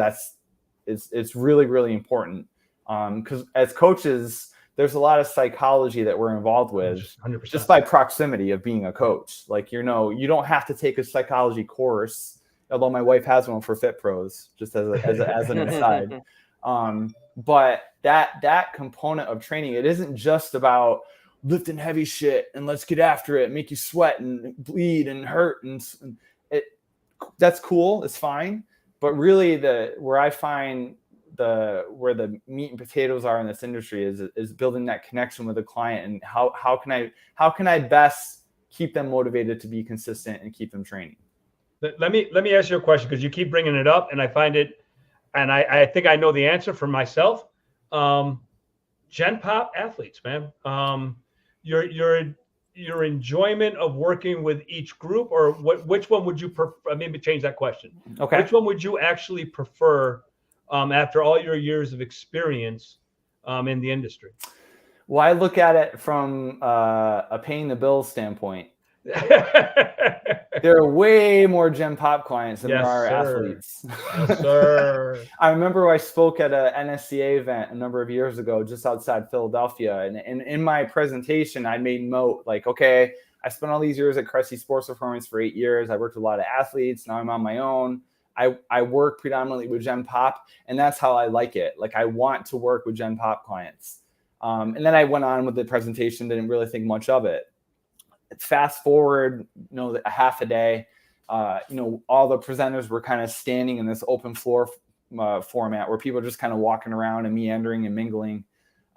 S2: it's really, really important. Because as coaches, there's a lot of psychology that we're involved with
S3: 100%.
S2: Just by proximity of being a coach. Like, you don't have to take a psychology course, although my wife has one for Fit Pros, just as an aside. But that component of training, it isn't just about lifting heavy shit and let's get after it, make you sweat and bleed and hurt, and that's cool, it's fine. But really, where I find where the meat and potatoes are in this industry is building that connection with the client, and how can I best keep them motivated to be consistent and keep them training.
S3: Let me ask you a question, because you keep bringing it up, and I find it, and I think I know the answer for myself. Gen Pop athletes, man. Your enjoyment of working with each group, or which one would you prefer? Maybe change that question.
S2: Okay.
S3: Which one would you actually prefer after all your years of experience in the industry?
S2: Well, I look at it from a paying the bills standpoint. There are way more Gen Pop clients than there are athletes.
S3: Yes, sir.
S2: I remember I spoke at a NSCA event a number of years ago, just outside Philadelphia. And in my presentation, I made note, like, okay, I spent all these years at Cressy Sports Performance for 8 years. I worked with a lot of athletes. Now I'm on my own. I work predominantly with Gen Pop, and that's how I like it. Like, I want to work with Gen Pop clients. And then I went on with the presentation, didn't really think much of it. Fast forward, a half a day, all the presenters were kind of standing in this open floor format where people are just kind of walking around and meandering and mingling.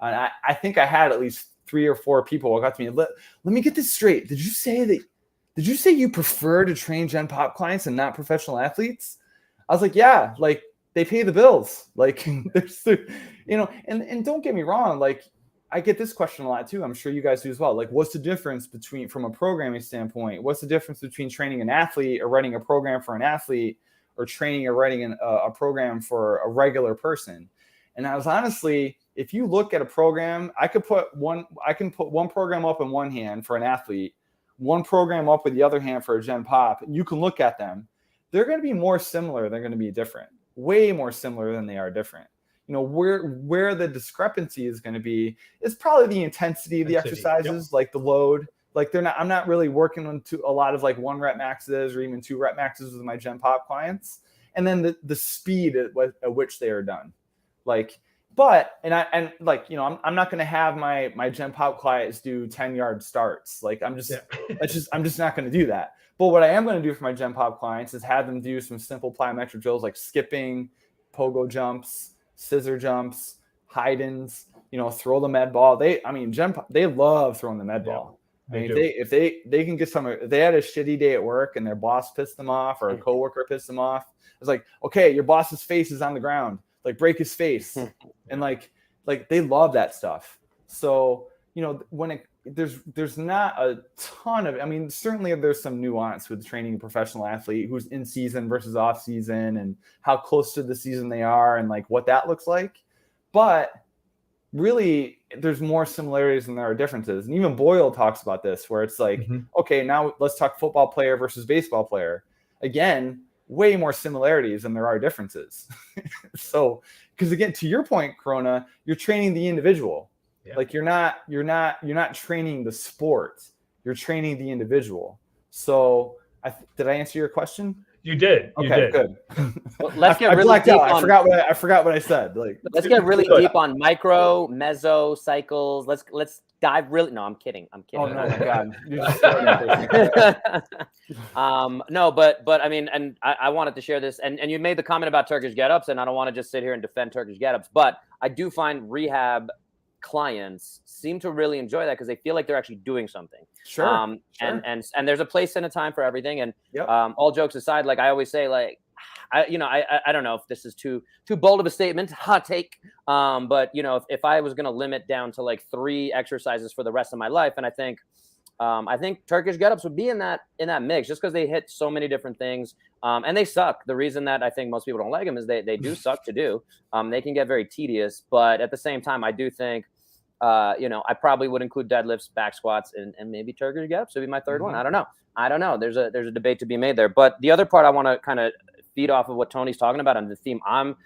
S2: And I think I had at least 3 or 4 people walk up to me. Let me get this straight. Did you say you prefer to train Gen Pop clients and not professional athletes? I was like, yeah, like, they pay the bills. Like, there's, and don't get me wrong, like, I get this question a lot too. I'm sure you guys do as well. Like, what's the difference from a programming standpoint? What's the difference between training an athlete or writing a program for an athlete, or training or writing a program for a regular person? And I was honestly, if you look at a program, I can put one program up in one hand for an athlete, one program up with the other hand for a Gen Pop. You can look at them. They're going to be more similar. They're going to be different, way more similar than they are different. Where the discrepancy is going to be is probably the intensity of the exercises, like the load. Like, I'm not really working on a lot of like 1 rep maxes or even 2 rep maxes with my Gen Pop clients. And then the speed at which they are done. Like, I'm not going to have my Gen Pop clients do 10-yard starts. Like, I'm just not going to do that. But what I am going to do for my Gen Pop clients is have them do some simple plyometric drills like skipping, pogo jumps, scissor jumps, hide-ins, throw the med ball. Gen Pop, they love throwing the med ball. If they can get if they had a shitty day at work and their boss pissed them off or a coworker pissed them off, it's like, okay, your boss's face is on the ground, like, break his face. And like they love that stuff. So, when there's not a ton of, certainly there's some nuance with training a professional athlete who's in season versus off season and how close to the season they are and like what that looks like. But really, there's more similarities than there are differences. And even Boyle talks about this, where it's like, okay, now let's talk football player versus baseball player. Again, way more similarities than there are differences. So, because again, to your point, Corona, you're training the individual.
S3: Yeah.
S2: Like you're not training the sport. You're training the individual. So did I answer your question?
S3: You did.
S2: Okay, good.
S1: Well, let's get really
S2: blacked
S1: deep
S2: out.
S1: on.
S2: I forgot what I said. Like,
S1: let's get really deep on micro, meso cycles. Let's dive really. No, I'm kidding.
S2: Oh no, my God! You're just
S1: no, but I mean, and I wanted to share this, and you made the comment about Turkish get-ups, and I don't want to just sit here and defend Turkish get-ups, but I do find rehab clients seem to really enjoy that because they feel like they're actually doing something.
S2: Sure.
S1: And there's a place and a time for everything. And
S2: yep.
S1: All jokes aside, like I always say, like I don't know if this is too bold of a statement, hot take. But if I was going to limit down to like 3 exercises for the rest of my life, and I think Turkish get-ups would be in that mix just because they hit so many different things. And they suck. The reason that I think most people don't like them is they do suck to do. They can get very tedious, but at the same time, I do think, I probably would include deadlifts, back squats, and maybe Turkish get-ups would be my third one. I don't know. There's a debate to be made there. But the other part I want to kind of feed off of what Tony's talking about and the theme I'm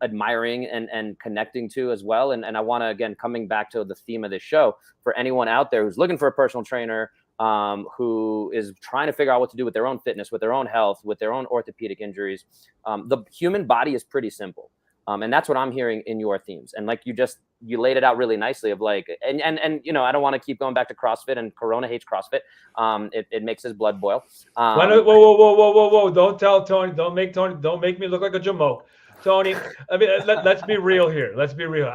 S1: admiring and connecting to as well. And I want to, again, coming back to the theme of this show, for anyone out there who's looking for a personal trainer, who is trying to figure out what to do with their own fitness, with their own health, with their own orthopedic injuries. The human body is pretty simple. And that's what I'm hearing in your themes. And like you laid it out really nicely of like, and I don't want to keep going back to CrossFit, and Corona hates CrossFit. It makes his blood boil.
S3: Whoa. Don't tell Tony, don't make me look like a jamoke. Tony, I mean, let's be real here. Let's be real.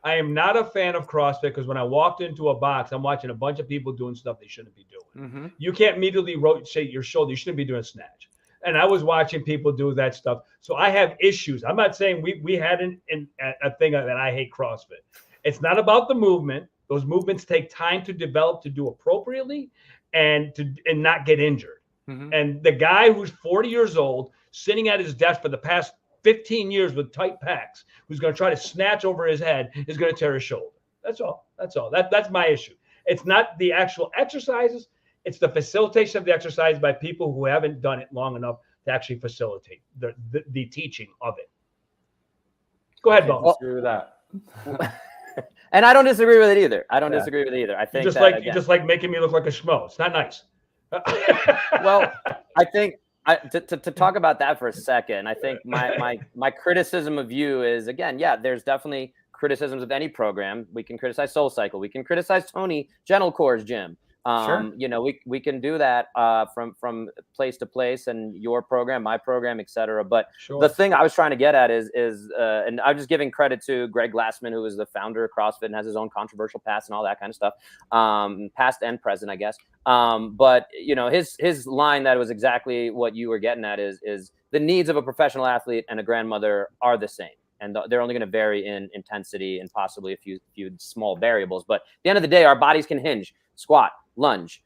S3: I am not a fan of CrossFit because when I walked into a box, I'm watching a bunch of people doing stuff they shouldn't be doing. Mm-hmm. You can't immediately rotate your shoulder. You shouldn't be doing snatch. And I was watching people do that stuff. So I have issues. I'm not saying we had a thing that I hate CrossFit. It's not about the movement. Those movements take time to develop, to do appropriately and not get injured. Mm-hmm. And the guy who's 40 years old, sitting at his desk for the past 15 years with tight packs, who's going to try to snatch over his head, is going to tear his shoulder. That's all. That's my issue. It's not the actual exercises. It's the facilitation of the exercise by people who haven't done it long enough to actually facilitate the teaching of it. Go ahead, Bones.
S2: Disagree with that.
S1: And I don't disagree with it either. I think
S3: you just like making me look like a schmo. It's not nice.
S1: Well, I think to talk about that for a second, I think my criticism of you is, again, there's definitely criticisms of any program. We can criticize SoulCycle. We can criticize Tony Gentilcore's gym.
S2: Sure.
S1: We can do that from place to place, and your program, my program, etc. But the thing I was trying to get at is and I'm just giving credit to Greg Glassman, who is the founder of CrossFit and has his own controversial past and all that kind of stuff, past and present, I guess. But his line that was exactly what you were getting at is the needs of a professional athlete and a grandmother are the same. And they're only going to vary in intensity and possibly a few small variables. But at the end of the day, our bodies can hinge, squat, lunge,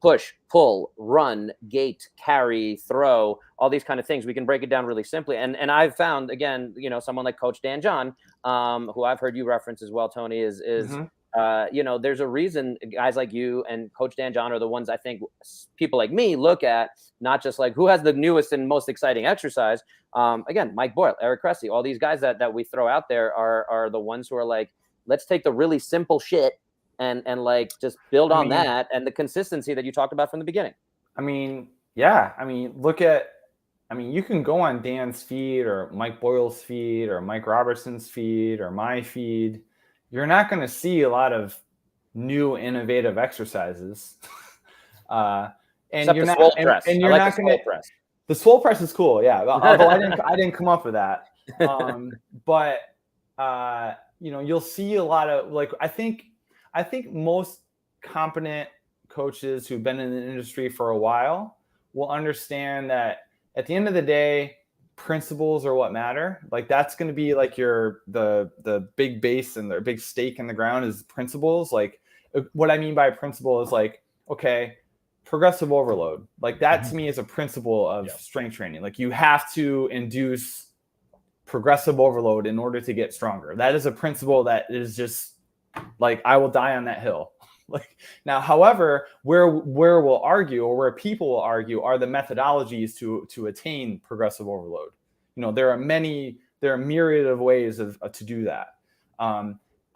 S1: push, pull, run, gait, carry, throw, all these kind of things. We can break it down really simply. And I've found, again, someone like Coach Dan John, who I've heard you reference as well, Tony, is mm-hmm. There's a reason guys like you and Coach Dan John are the ones I think people like me look at, not just like who has the newest and most exciting exercise. Again, Mike Boyle, Eric Cressy, all these guys that we throw out there are the ones who are like, let's take the really simple shit and like just build on that and the consistency that you talked about from the beginning.
S2: You can go on Dan's feed or Mike Boyle's feed or Mike Robertson's feed or my feed. You're not going to see a lot of new innovative exercises. And
S1: except
S2: you're
S1: the
S2: not
S1: swole press.
S2: and you're not going to
S1: press.
S2: The swole press is cool, yeah. Although I didn't come up with that. You'll see a lot of I think most competent coaches who've been in the industry for a while will understand that at the end of the day, principles are what matter. Like that's going to be like the big base and the big stake in the ground is principles. Like what I mean by principle is like, okay, progressive overload. Like that to me is a principle of strength training. Like you have to induce progressive overload in order to get stronger. That is a principle that is just like, I will die on that hill. Like now, however, where we'll argue or where people will argue are the methodologies to attain progressive overload. There are myriad of ways to do that.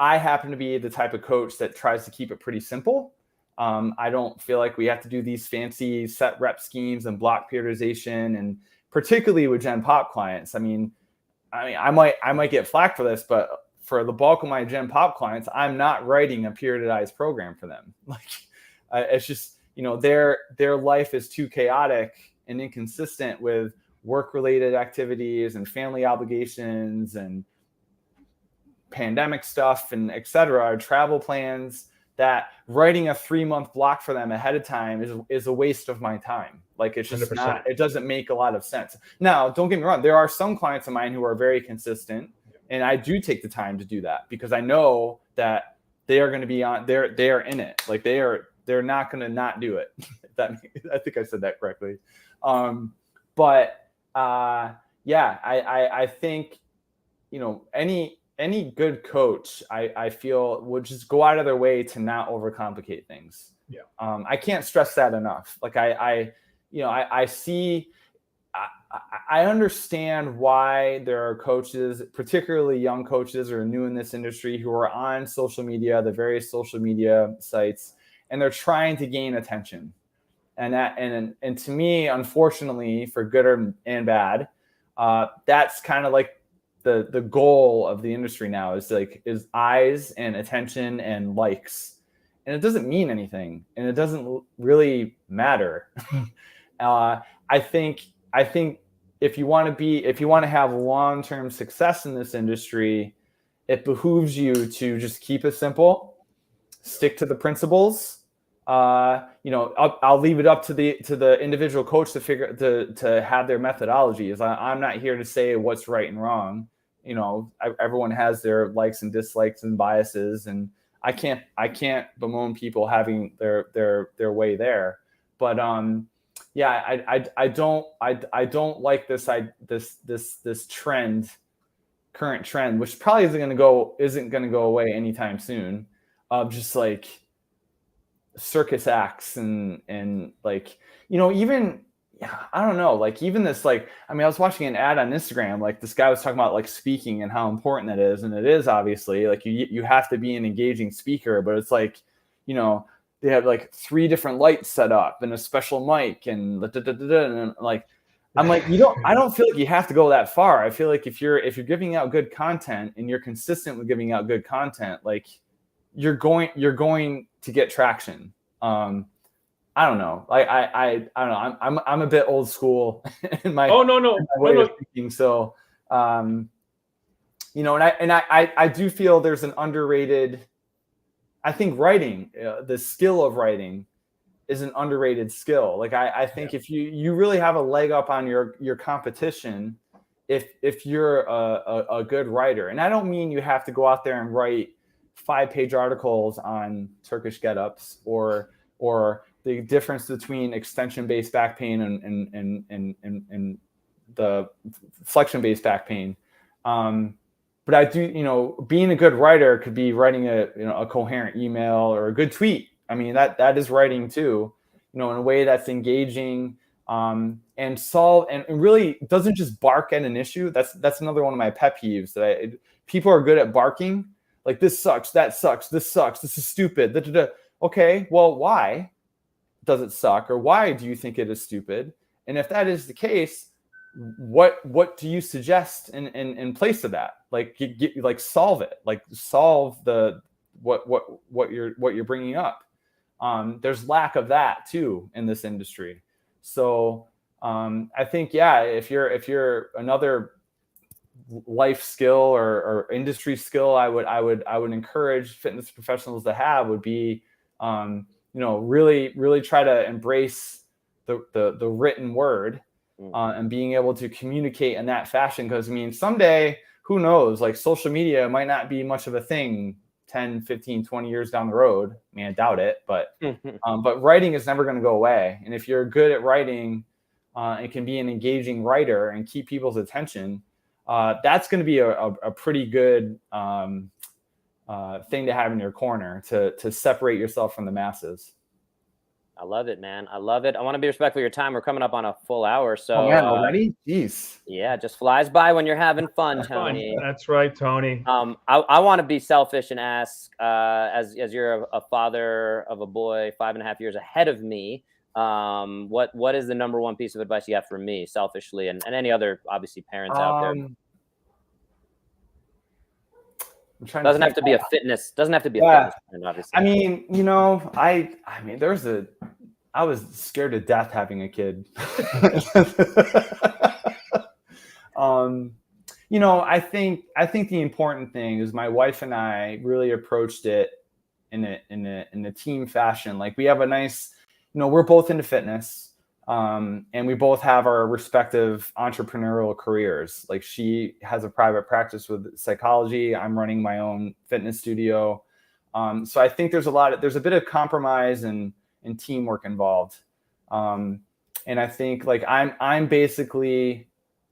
S2: I happen to be the type of coach that tries to keep it pretty simple. I don't feel like we have to do these fancy set rep schemes and block periodization, and particularly with Gen Pop clients. I mean, I might get flack for this, but for the bulk of my Gen Pop clients, I'm not writing a periodized program for them. Like, it's just, their life is too chaotic and inconsistent with work-related activities and family obligations and pandemic stuff and et cetera, travel plans, that writing a 3-month block for them ahead of time is a waste of my time. Like, it's just
S3: 100%.
S2: not, it doesn't make a lot of sense. Now, don't get me wrong. There are some clients of mine who are very consistent, and I do take the time to do that because I know that they are going to be on, they are in it. Like, they're not going to not do it. I think I said that correctly. I think, any good coach, I feel, would just go out of their way to not overcomplicate things.
S3: Yeah.
S2: I can't stress that enough. Like, I understand why there are coaches, particularly young coaches who are new in this industry, who are on social media, the various social media sites, and they're trying to gain attention. And to me, unfortunately, for good and bad, that's kind of like the goal of the industry now, is eyes and attention and likes, and it doesn't mean anything, and it doesn't really matter. I think if you want to have long-term success in this industry, it behooves you to just keep it simple, stick to the principles. I'll leave it up to the individual coach to have their methodologies. I'm not here to say what's right and wrong. Everyone has their likes and dislikes and biases, and I can't bemoan people having their way there. But I don't like this current trend, which probably isn't going to go away anytime soon, of just like circus acts and like, even, I don't know, like, even this, like, I was watching an ad on Instagram, like this guy was talking about like speaking and how important that is. And it is, obviously, like you have to be an engaging speaker, but it's like, they have like 3 different lights set up and a special mic and like, I'm like, I don't feel like you have to go that far. I feel like if you're giving out good content and you're consistent with giving out good content, like you're going to get traction. I don't know. I don't know. I'm a bit old school in my way of thinking. So, and I do feel there's an underrated. I think writing, the skill of writing, is an underrated skill. Like, I think if you really have a leg up on your competition, if you're a good writer, and I don't mean you have to go out there and write 5-page articles on Turkish get-ups or the difference between extension-based back pain and the flexion-based back pain. But I do, being a good writer could be writing a coherent email or a good tweet. I mean, that is writing too, in a way that's engaging, and really doesn't just bark at an issue. That's another one of my pet peeves, people are good at barking. Like, this sucks, that sucks, this sucks, this is stupid. Okay, well, why does it suck, or why do you think it is stupid? And if that is the case, what do you suggest in place of that? Like, solve it. Like, solve what you're bringing up. There's lack of that too in this industry. So I think, if you're another life skill or industry skill, I would encourage fitness professionals to have would be, really try to embrace the written word, and being able to communicate in that fashion. Because someday, who knows, like, social media might not be much of a thing 10, 15, 20 years down the road. I doubt it, but writing is never going to go away. And if you're good at writing, and can be an engaging writer and keep people's attention, that's going to be a pretty good thing to have in your corner to separate yourself from the masses.
S1: I love it, man. I love it. I want to be respectful of your time. We're coming up on a full hour. So,
S2: oh man, already? Jeez.
S1: Yeah, it just flies by when you're having fun, Tony.
S3: That's right, Tony.
S1: I want to be selfish and ask, as you're a father of a boy 5.5 years ahead of me, what is the number one piece of advice you have for me, selfishly, and any other obviously parents out there? Doesn't have to be a fitness. Doesn't have to be a fitness trend, obviously.
S2: I mean, I mean, I was scared to death having a kid. I think the important thing is my wife and I really approached it in a team fashion. Like, we have a nice, we're both into fitness. And we both have our respective entrepreneurial careers. Like, she has a private practice with psychology. I'm running my own fitness studio. So I think there's a bit of compromise and teamwork involved. And I think, like, I'm basically,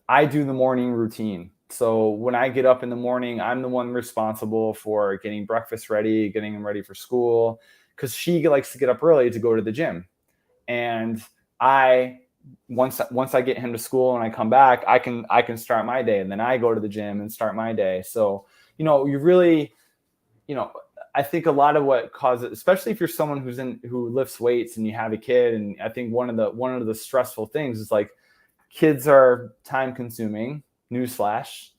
S2: I do the morning routine. So when I get up in the morning, I'm the one responsible for getting breakfast ready, getting him ready for school, because she likes to get up early to go to the gym. And once I get him to school and I come back, I can start my day, and then I go to the gym and start my day. So, you really, I think a lot of what causes, especially if you're someone who lifts weights and you have a kid, and I think one of the stressful things is, like, kids are time consuming. Newsflash.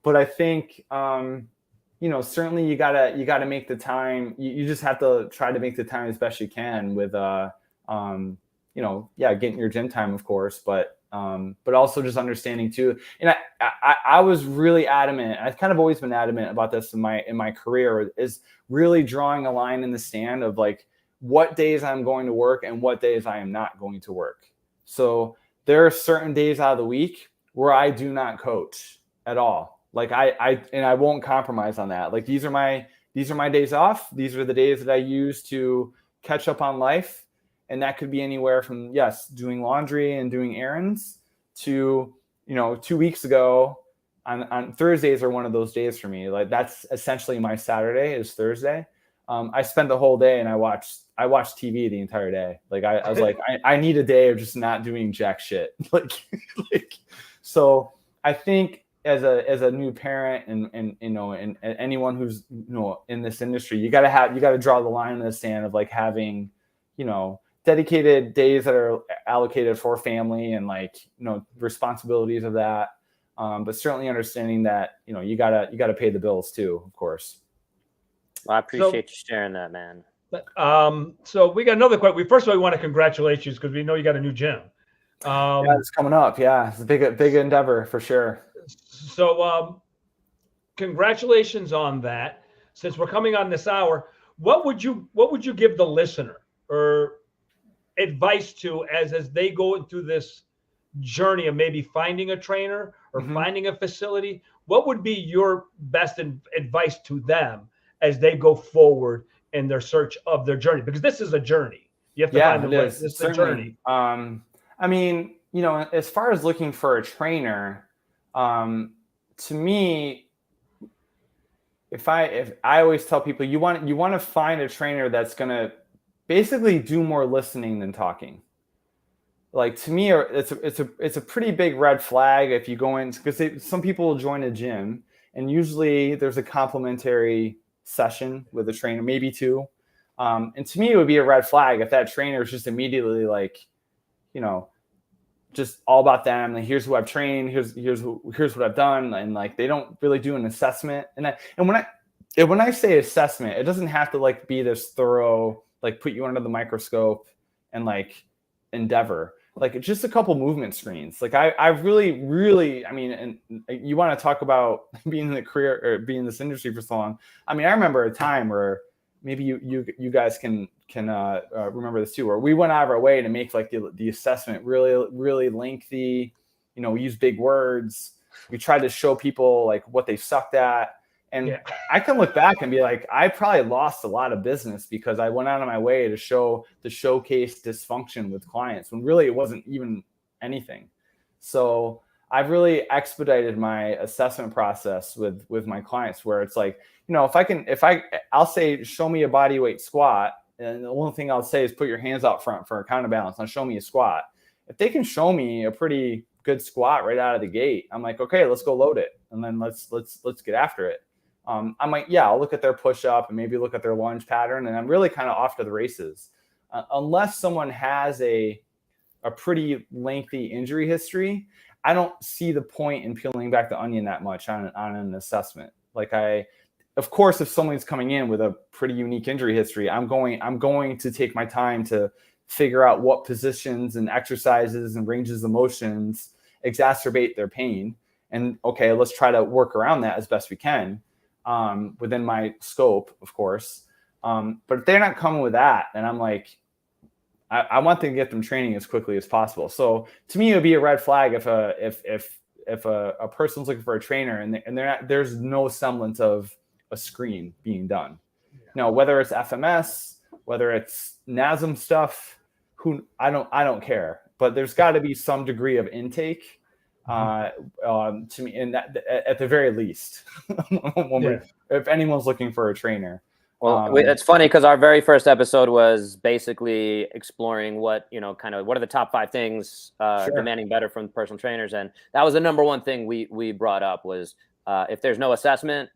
S2: But I think, certainly you gotta make the time. You just have to try to make the time as best you can with, getting your gym time, of course, but also just understanding too. And I was really adamant. I've kind of always been adamant about this in my career, is really drawing a line in the sand of, like, what days I'm going to work and what days I am not going to work. So there are certain days out of the week where I do not coach at all. Like, I won't compromise on that. Like, these are my days off. These are the days that I use to catch up on life. And that could be anywhere from, doing laundry and doing errands to, 2 weeks ago on Thursdays are one of those days for me. Like, that's essentially my Saturday is Thursday. I spent the whole day and I watched TV the entire day. Like, I was like, I need a day of just not doing jack shit. So I think as a new parent and anyone who's, in this industry, you got to draw the line in the sand of, like, having, dedicated days that are allocated for family and, like, responsibilities of that. But certainly understanding that, you gotta pay the bills too, of course.
S1: Well, I appreciate you sharing that, man.
S3: So we got another question. First of all, we want to congratulate you because we know you got a new gym.
S2: It's coming up. Yeah, it's a big endeavor for sure.
S3: So congratulations on that. Since we're coming on this hour, what would you give the listener or advice to as they go through this journey of maybe finding a trainer or finding a facility? What would be your best advice to them as they go forward in their search of their journey? Because this is a journey. You have to find the way. This is a journey.
S2: I mean, as far as looking for a trainer, to me, if I always tell people, you want to find a trainer that's going to basically do more listening than talking. Like, to me, it's a pretty big red flag if you go in, because some people will join a gym and usually there's a complimentary session with a trainer, maybe two. And to me, it would be a red flag if that trainer is just immediately, like, just all about them. Like, here's who I've trained. Here's what I've done. And, like, they don't really do an assessment. And when I say assessment, it doesn't have to, like, be this thorough, like, put you under the microscope and, like, endeavor. Like, it's just a couple movement screens. Like, I really, I mean, and you want to talk about being in the career or being in this industry for so long. I mean, I remember a time where maybe you guys can remember this too, where we went out of our way to make, like, the assessment really lengthy. We use big words. We tried to show people, like, what they sucked at. And I can look back and be like, I probably lost a lot of business because I went out of my way to showcase dysfunction with clients when really it wasn't even anything. So I've really expedited my assessment process with my clients, where it's like, if I'll say, show me a body weight squat, and the only thing I'll say is put your hands out front for a counterbalance. Now show me a squat. If they can show me a pretty good squat right out of the gate, I'm like, okay, let's go load it, and then let's get after it. I might, I'll look at their push up and maybe look at their lunge pattern, and I'm really kind of off to the races. Unless someone has a pretty lengthy injury history, I don't see the point in peeling back the onion that much on an assessment. Like of course, if someone's coming in with a pretty unique injury history, I'm going to take my time to figure out what positions and exercises and ranges of motions exacerbate their pain. And okay, let's try to work around that as best we can within my scope, of course. But if they're not coming with that, then I'm like, I want to get them training as quickly as possible. So to me, it would be a red flag if a person's looking for a trainer and they're not, there's no semblance of a screen being done. Now, whether it's FMS, whether it's NASM stuff, I don't care. But there's got to be some degree of intake to me, in that at the very least, if anyone's looking for a trainer.
S1: Well, it's funny because our very first episode was basically exploring what are the top 5 things demanding better from personal trainers, and that was the number one thing we brought up was if there's no assessment,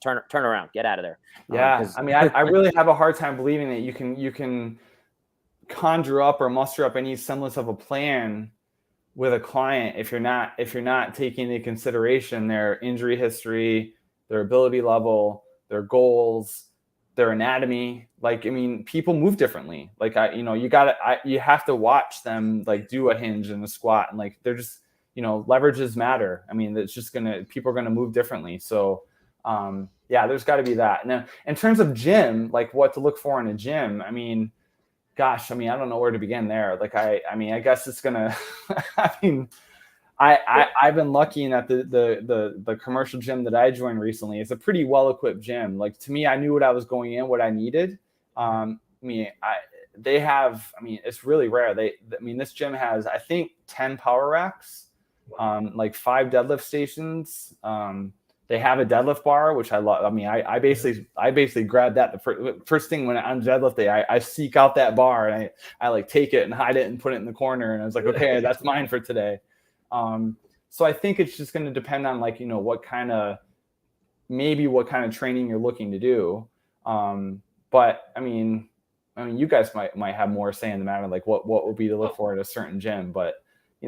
S1: turn around, get out of there.
S2: Yeah, I mean, I really have a hard time believing that you can conjure up or muster up any semblance of a plan with a client if you're not taking into consideration their injury history, their ability level, their goals, their anatomy. Like, I mean, people move differently. Like, you have to watch them like do a hinge and a squat, and like they're just, leverages matter. I mean, it's just people are gonna move differently. So there's got to be that. Now, in terms of gym, like what to look for in a gym, I mean, gosh, I don't know where to begin there. Like, I guess it's gonna. I've been lucky in that the commercial gym that I joined recently is a pretty well equipped gym. Like, to me, I knew what I was going in, what I needed. It's really rare. This gym has, I think, 10 power racks, like 5 deadlift stations. They have a deadlift bar, which I love. I mean, I basically grabbed that the first thing when on deadlift day. I seek out that bar and I like take it and hide it and put it in the corner. And I was like, okay, that's mine for today. So I think it's just going to depend on like, what kind of training you're looking to do. But I mean, you guys might have more say in the matter, like what would be to look for at a certain gym. But,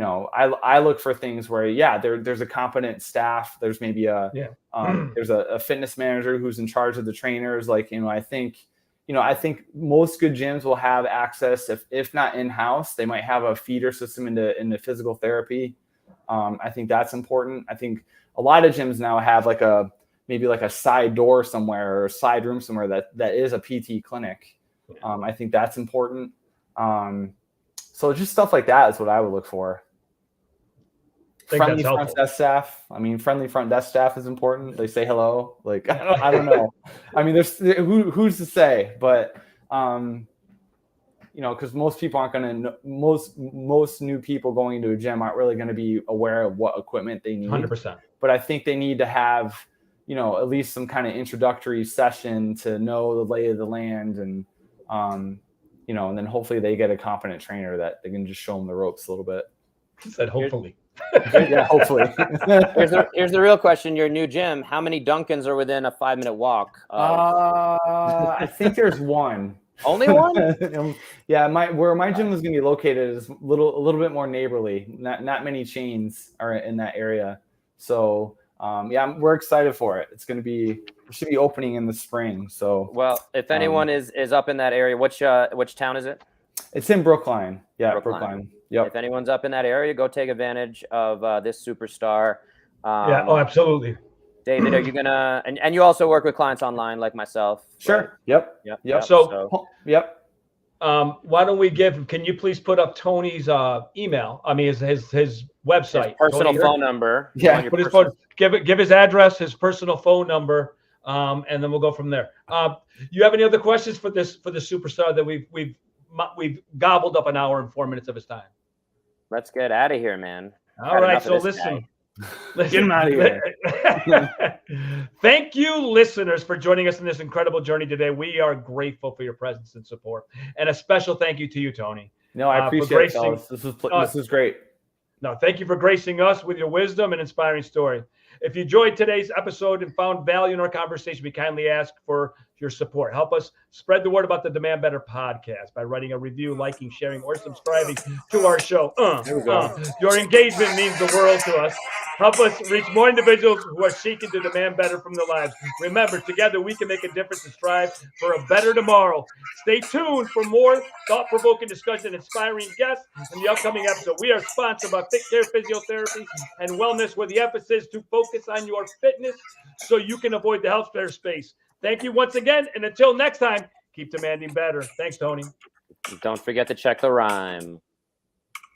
S2: I look for things where, there's a competent staff. There's maybe there's a fitness manager who's in charge of the trainers. Like, I think most good gyms will have access, if not in-house, they might have a feeder system into physical therapy. I think that's important. I think a lot of gyms now have maybe a side door somewhere or a side room somewhere that is a PT clinic. I think that's important. So just stuff like that is what I would look for. Friendly front desk staff. Friendly front desk staff is important. They say hello. Like, I don't know. There's who's to say, but because most people aren't going to, most new people going into a gym aren't really going to be aware of what equipment they need.
S3: 100%.
S2: But I think they need to have, at least some kind of introductory session to know the lay of the land, and and then hopefully they get a competent trainer that they can just show them the ropes a little bit.
S3: Said hopefully.
S2: Yeah, hopefully.
S1: Here's the real question. Your new gym, how many Duncans are within a 5-minute walk?
S2: I think there's one.
S1: Only one?
S2: Yeah, where my gym is going to be located is a little bit more neighborly. Not many chains are in that area. So we're excited for it. It should be opening in the spring. So
S1: well, if anyone is up in that area, which town is it?
S2: It's in Brookline. Yeah, Brookline. Yep.
S1: If anyone's up in that area, go take advantage of this superstar.
S3: Absolutely.
S1: David, are you gonna and you also work with clients online like myself?
S2: Sure.
S1: Right?
S2: Yep.
S3: So
S2: yep.
S3: Why don't we can you please put up Tony's email? His website,
S1: his personal phone number.
S3: Yeah. Put his phone. Give his address, his personal phone number, and then we'll go from there. You have any other questions for the superstar that we've gobbled up an hour and 4 minutes of his time?
S1: Let's get out of here, man.
S3: All right. So listen,
S2: Get him out of here.
S3: Thank you, listeners, for joining us in this incredible journey today. We are grateful for your presence and support. And a special thank you to you, Tony.
S2: No, I appreciate it, fellas. This is great.
S3: No, thank you for gracing us with your wisdom and inspiring story. If you enjoyed today's episode and found value in our conversation, we kindly ask for your support. Help us spread the word about the Demand Better podcast by writing a review, liking, sharing, or subscribing to our show. Your engagement means the world to us. Help us reach more individuals who are seeking to demand better from their lives. Remember, together we can make a difference and strive for a better tomorrow. Stay tuned for more thought-provoking discussion and inspiring guests in the upcoming episode. We are sponsored by Fit Care Physiotherapy and Wellness, with the emphasis to focus on your fitness so you can avoid the healthcare space. Thank you once again, and until next time, keep demanding better. Thanks, Tony.
S1: Don't forget to check the rhyme.